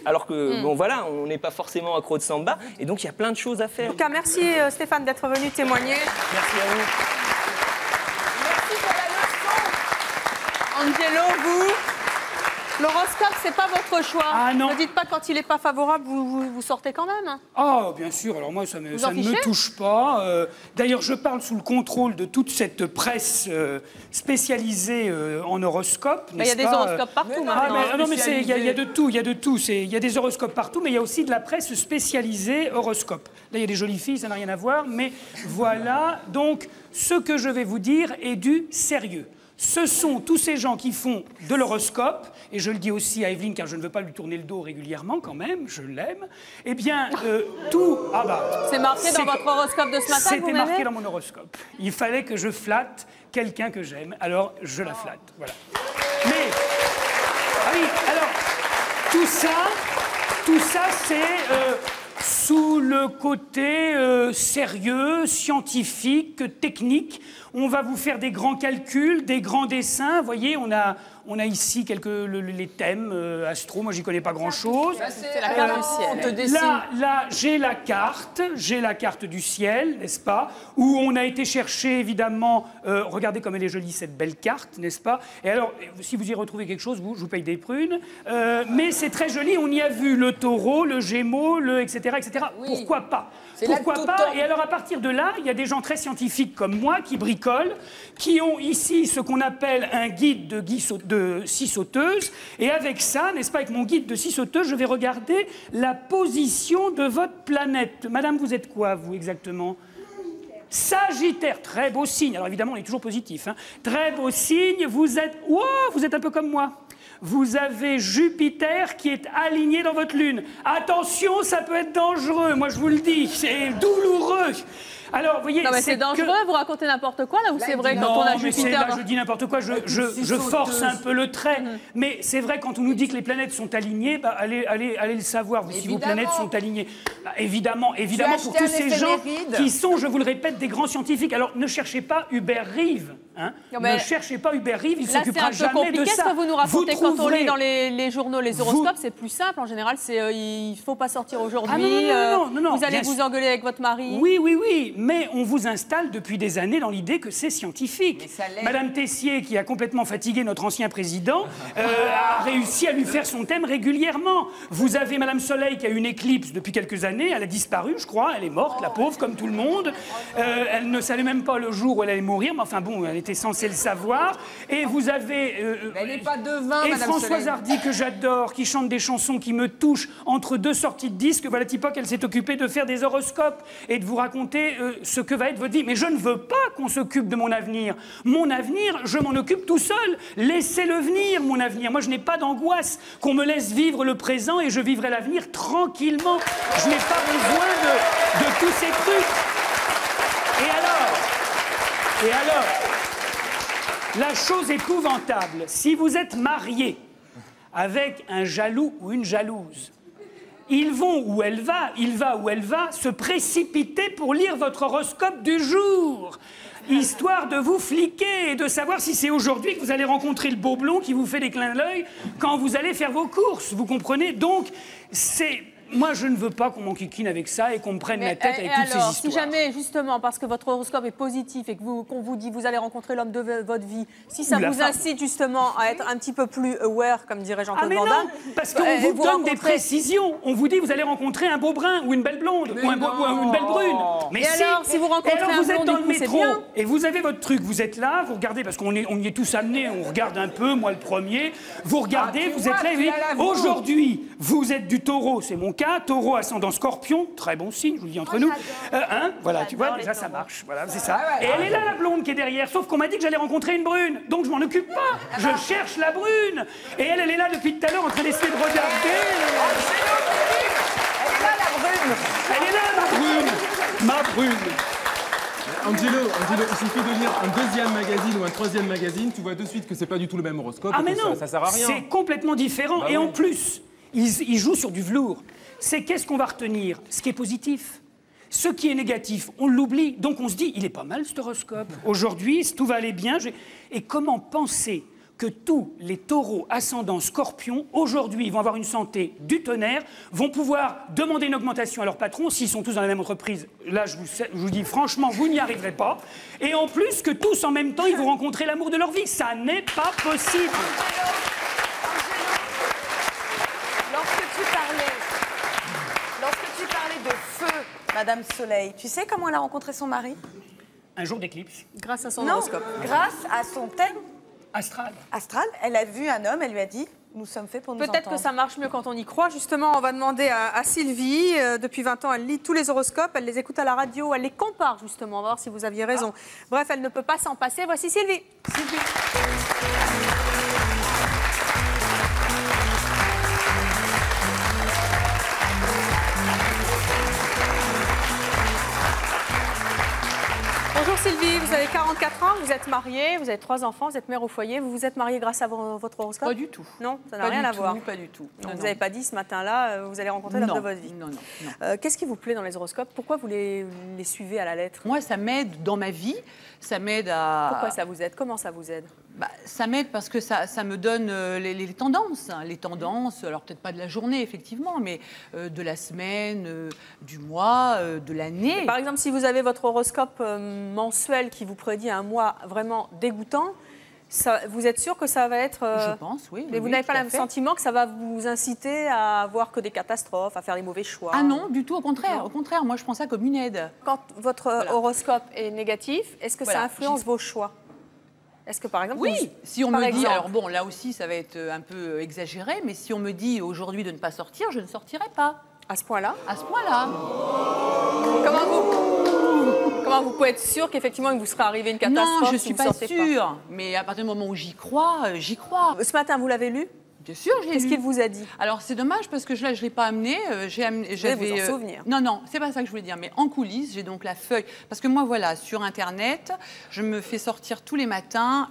alors que bon voilà, on n'est pas forcément accro de samba. Et donc il y a plein de choses à faire. En tout cas, merci Stéphane d'être venu témoigner. Merci à vous. Merci pour la leçon. Angelo, vous. L'horoscope, c'est pas votre choix. Ah non. Ne dites pas quand il n'est pas favorable, vous sortez quand même. Oh, bien sûr. Alors moi, ça ne me touche pas. D'ailleurs, je parle sous le contrôle de toute cette presse spécialisée en horoscope. Il y a des horoscopes partout maintenant. Non, mais il y a de tout. Il y a de tout. Il y a des horoscopes partout, mais il y a aussi de la presse spécialisée horoscope. Là, il y a des jolies filles, ça n'a rien à voir. Mais voilà. Donc, ce que je vais vous dire est du sérieux. Ce sont tous ces gens qui font de l'horoscope, et je le dis aussi à Evelyne, car je ne veux pas lui tourner le dos régulièrement quand même, je l'aime, eh bien, tout... Ah bah, c'est marqué dans votre horoscope de ce matin, c'était marqué dans mon horoscope. Il fallait que je flatte quelqu'un que j'aime, alors je la flatte, voilà. Mais, ah oui, alors, tout ça, c'est... sous le côté sérieux, scientifique, technique. On va vous faire des grands calculs, des grands dessins. Vous voyez, on a ici les thèmes astro. Moi, j'y connais pas grand-chose. C'est la carte du ciel. Là, j'ai la carte du ciel, n'est-ce pas? Où on a été chercher, évidemment, regardez comme elle est jolie, cette belle carte, n'est-ce pas? Et alors, si vous y retrouvez quelque chose, je vous paye des prunes. Mais c'est très joli, on y a vu le taureau, le gémeaux, etc., etc. Oui. Pourquoi pas? Pourquoi pas? Et alors, à partir de là, il y a des gens très scientifiques comme moi qui bricolent, qui ont ici ce qu'on appelle un guide de scie sauteuse. Et avec ça, n'est-ce pas, avec mon guide de scie sauteuse, je vais regarder la position de votre planète. Madame, vous êtes quoi, vous, exactement? Sagittaire, très beau signe. Alors évidemment, on est toujours positif. Hein. Très beau signe, vous êtes un peu comme moi. Vous avez Jupiter qui est aligné dans votre lune. Attention, ça peut être dangereux, moi je vous le dis, c'est douloureux. Alors, vous voyez, non, mais c'est dangereux, vous racontez n'importe quoi, là, ou c'est vrai quand on a Jupiter... Là, je dis n'importe quoi, je force un peu le trait. Mais c'est vrai, quand on nous dit que les planètes sont alignées, bah, allez le savoir, si vos planètes sont alignées. Bah, évidemment, pour tous ces gens qui sont, je vous le répète, des grands scientifiques. Alors, ne cherchez pas Hubert Reeves. Hein. Ne cherchez pas Hubert Reeves, il ne s'occupera jamais de ça. Qu'est-ce que vous nous racontez quand on lit dans les journaux, les horoscopes? C'est plus simple, en général, c'est il ne faut pas sortir aujourd'hui, vous allez vous engueuler avec votre mari. Oui, mais on vous installe depuis des années dans l'idée que c'est scientifique. Madame Tessier, qui a complètement fatigué notre ancien président, a réussi à lui faire son thème régulièrement. Vous avez Madame Soleil qui a une éclipse depuis quelques années, elle a disparu, je crois, elle est morte, la pauvre, comme tout le monde. Elle ne savait même pas le jour où elle allait mourir, mais enfin bon, elle était censée le savoir. Et vous avez... elle n'est pas devin, et Madame Françoise Soleil. Hardy, que j'adore, qui chante des chansons qui me touchent entre deux sorties de disques. Voilà, Tipoc, elle s'est occupée de faire des horoscopes et de vous raconter ce que va être votre vie. Mais je ne veux pas qu'on s'occupe de mon avenir. Mon avenir, je m'en occupe tout seul. Laissez-le venir, mon avenir. Moi, je n'ai pas d'angoisse qu'on me laisse vivre le présent et je vivrai l'avenir tranquillement. Je n'ai pas besoin de tous ces trucs. Et alors, la chose épouvantable, si vous êtes marié avec un jaloux ou une jalouse, ils vont où elle va, il va où elle va, se précipiter pour lire votre horoscope du jour, histoire de vous fliquer et de savoir si c'est aujourd'hui que vous allez rencontrer le beau blond qui vous fait des clins d'œil quand vous allez faire vos courses, vous comprenez? Donc, c'est... Moi, je ne veux pas qu'on m'enquiquine avec ça et qu'on me prenne la tête avec toutes ces histoires. Si jamais, justement, parce que votre horoscope est positif et qu'on vous dit vous allez rencontrer l'homme de votre vie, si ça vous incite justement à être un petit peu plus aware, comme dirait Jean-Claude Van Damme... non, parce qu'on vous donne des précisions. On vous dit vous allez rencontrer un beau brun ou une belle blonde ou une belle brune. Mais alors, si vous rencontrez un vous êtes dans le blond, métro et vous avez votre truc, vous êtes là, vous regardez, parce qu'on y est tous amenés, on regarde un peu, moi le premier, vous regardez, vous êtes là et vous dites aujourd'hui, vous êtes du taureau, c'est mon cas, taureau ascendant Scorpion, très bon signe, je vous le dis entre nous. Voilà, tu vois, déjà ça marche. Voilà, c'est ça. Et elle est là, la blonde qui est derrière. Sauf qu'on m'a dit que j'allais rencontrer une brune. Donc je m'en occupe pas. Je cherche la brune. Et elle est là depuis tout à l'heure en train d'essayer de regarder. Elle est là, la brune. Ma brune. Angelo, il suffit de lire un deuxième magazine ou un troisième magazine, tu vois de suite que c'est pas du tout le même horoscope. Ah et mais que non, ça sert à rien. c'est complètement différent. Bah et oui. en plus, ils jouent sur du velours. C'est qu'est-ce qu'on va retenir? Ce qui est positif. Ce qui est négatif, on l'oublie. Donc on se dit, il est pas mal cet horoscope. Aujourd'hui, tout va aller bien. Et comment penser que tous les taureaux ascendants scorpions, aujourd'hui, vont avoir une santé du tonnerre, vont pouvoir demander une augmentation à leur patron s'ils sont tous dans la même entreprise. Là, je vous dis franchement, vous n'y arriverez pas. Et en plus, que tous en même temps, ils vont rencontrer l'amour de leur vie. Ça n'est pas possible. Lorsque tu parlais de feu, Madame Soleil, tu sais comment elle a rencontré son mari? Un jour d'éclipse. Grâce à son Non, horoscope. grâce à son thème Astral. astral. Elle a vu un homme, elle lui a dit « Nous sommes faits pour nous entendre ». Peut-être que ça marche mieux quand on y croit. Justement, on va demander à Sylvie. Depuis 20 ans, elle lit tous les horoscopes, elle les écoute à la radio, elle les compare justement. On va voir si vous aviez raison. Bref, elle ne peut pas s'en passer. Voici Sylvie. Bonjour Sylvie, vous avez 44 ans, vous êtes mariée, vous avez 3 enfants, vous êtes mère au foyer. Vous vous êtes mariée grâce à votre horoscope? Pas du tout. Non, ça n'a Pas rien du à voir. tout, pas du tout. Donc Non, vous n'avez pas dit ce matin-là, vous allez rencontrer l'homme de votre vie. Non, non, non. Qu'est-ce qui vous plaît dans les horoscopes? Pourquoi vous les suivez à la lettre? Moi, ça m'aide dans ma vie, ça m'aide à... Pourquoi ça vous aide? Comment ça vous aide? Ça m'aide parce que ça me donne les tendances. Les tendances, alors peut-être pas de la journée, effectivement, mais de la semaine, du mois, de l'année. Par exemple, si vous avez votre horoscope mensuel qui vous prédit un mois vraiment dégoûtant, vous êtes sûr que ça va être... Je pense, oui. Mais vous n'avez pas le sentiment que ça va vous inciter à voir que des catastrophes, à faire les mauvais choix? Ah non, du tout, au contraire. Non. Au contraire, moi je prends ça comme une aide. Quand votre horoscope est négatif, est-ce que ça influence vos choix? Est-ce que par exemple... Oui, si on me dit... Alors bon, là aussi, ça va être un peu exagéré, mais si on me dit aujourd'hui de ne pas sortir, je ne sortirai pas. À ce point-là? À ce point-là. Comment vous pouvez être sûr qu'effectivement, il vous sera arrivé une catastrophe? Non, je ne si suis vous pas sortez sûre. Mais à partir du moment où j'y crois, j'y crois. Ce matin, vous l'avez lu? Bien sûr, j'ai lu. Qu'est-ce qu'il vous a dit? Alors, c'est dommage parce que là, je ne l'ai pas amené. J'avais vous en souvenir. Non, non, c'est pas ça que je voulais dire. Mais en coulisses, j'ai donc la feuille. Parce que moi, voilà, sur Internet, je me fais sortir tous les matins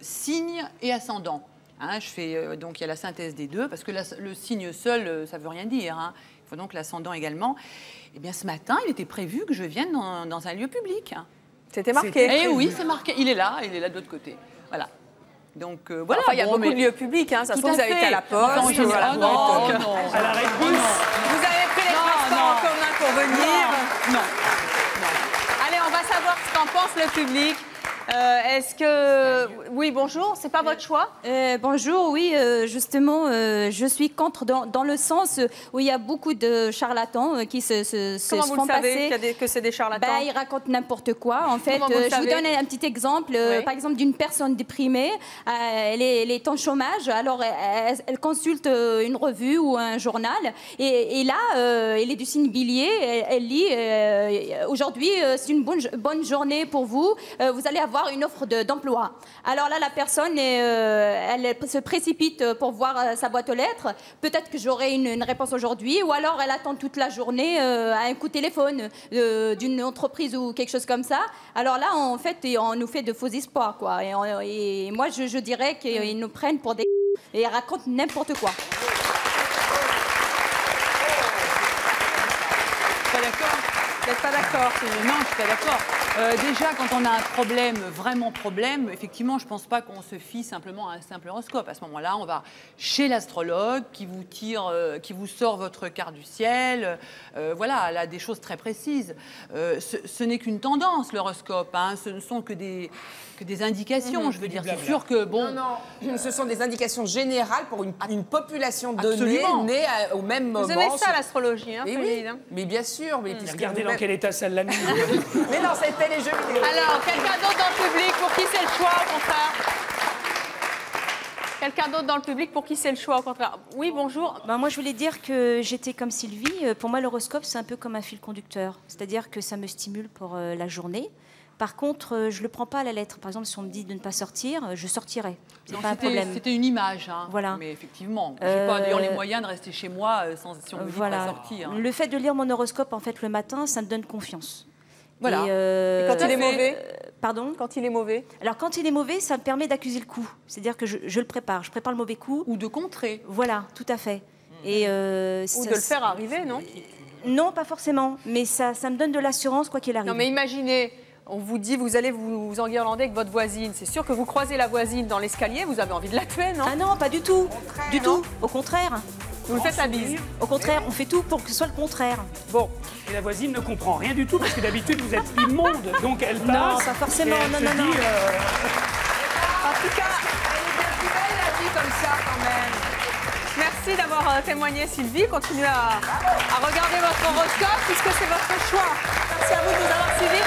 signe et ascendant. Hein, je fais, donc, il y a la synthèse des deux. Parce que le signe seul, ça ne veut rien dire. Hein. Il faut donc l'ascendant également. Eh bien, ce matin, il était prévu que je vienne dans un lieu public. C'était marqué. Eh oui, c'est marqué. Il est là de l'autre côté. Voilà. Donc voilà. Enfin, il y a beaucoup de lieux publics, hein. Ça se trouve, vous avez été à la poste, Enfin, à la non, banque, non. À la réponse. Vous avez pris les transports en commun pour venir. Non. Allez, on va savoir ce qu'en pense le public. Est-ce que... Oui, bonjour, c'est pas votre choix? Bonjour, oui, justement, je suis contre dans le sens où il y a beaucoup de charlatans qui se Comment font vous le savez passer. que c'est des charlatans? Ils racontent n'importe quoi. En fait, Comment vous le je vous savez? donne un petit exemple, Oui. par exemple, d'une personne déprimée. Elle est en chômage, alors elle consulte une revue ou un journal, et là, elle est du signe Bélier, elle lit aujourd'hui, c'est une bonne journée pour vous, vous allez avoir une offre d'emploi. Alors là, la personne, elle se précipite pour voir sa boîte aux lettres. Peut-être que j'aurai une réponse aujourd'hui, ou alors elle attend toute la journée à un coup de téléphone d'une entreprise ou quelque chose comme ça. Alors là, en fait, on nous fait de faux espoirs, quoi. Et moi, je dirais qu'ils nous prennent pour des... et ils racontent n'importe quoi. Pas d'accord? Vous n'êtes pas d'accord? Non, je suis pas d'accord. Déjà, quand on a un problème, vraiment problème, effectivement, je ne pense pas qu'on se fie simplement à un simple horoscope. À ce moment-là, on va chez l'astrologue qui vous tire, qui vous sort votre carte du ciel. Voilà, elle a des choses très précises. Ce n'est qu'une tendance, l'horoscope. Hein. Ce ne sont que des indications. Je veux dire, c'est sûr que bon. Non, ce sont des indications générales pour une population donnée, Absolument. née au même moment. Vous aimez ça, l'astrologie, hein, Mais Pauline, oui, hein? mais bien sûr. Mais puisque Regardez dans vous-même- quel état ça l'a mis. Mais non, c'était les jeux vidéo. Alors, quelqu'un d'autre dans le public pour qui c'est le choix, au contraire? Quelqu'un d'autre dans le public pour qui c'est le choix, au contraire? Oui, bonjour. Moi, je voulais dire que j'étais comme Sylvie. Pour moi, l'horoscope, c'est un peu comme un fil conducteur. C'est-à-dire que ça me stimule pour la journée. Par contre, je ne le prends pas à la lettre. Par exemple, si on me dit de ne pas sortir, je sortirai. C'est pas un problème. C'était une image, hein. Voilà. Mais effectivement, je n'ai pas d'ailleurs les moyens de rester chez moi si on me dit de pas sortir. Le fait de lire mon horoscope en fait le matin, ça me donne confiance. Voilà. Et quand il est mauvais Pardon? Quand il est mauvais? Alors quand il est mauvais, ça me permet d'accuser le coup. C'est-à-dire que je le prépare. Je prépare le mauvais coup. Ou de contrer. Voilà, tout à fait. Et, ou de le faire arriver, non? Non, pas forcément. Mais ça me donne de l'assurance quoi qu'il arrive. Non, mais imaginez, on vous dit, vous allez vous enguirlander avec votre voisine. C'est sûr que vous croisez la voisine dans l'escalier, vous avez envie de la tuer, non? Ah non, pas du tout. Du tout. Au contraire. Vous le faites la bise. Au contraire, on fait tout pour que ce soit le contraire. Bon. Et la voisine ne comprend rien du tout parce que d'habitude vous êtes immonde, donc elle passe. Non, pas forcément. Non. En tout cas, elle est bien plus belle la vie comme ça quand même. Merci d'avoir témoigné, Sylvie. Continuez à regarder votre horoscope puisque c'est votre choix. Merci à vous de nous avoir suivis.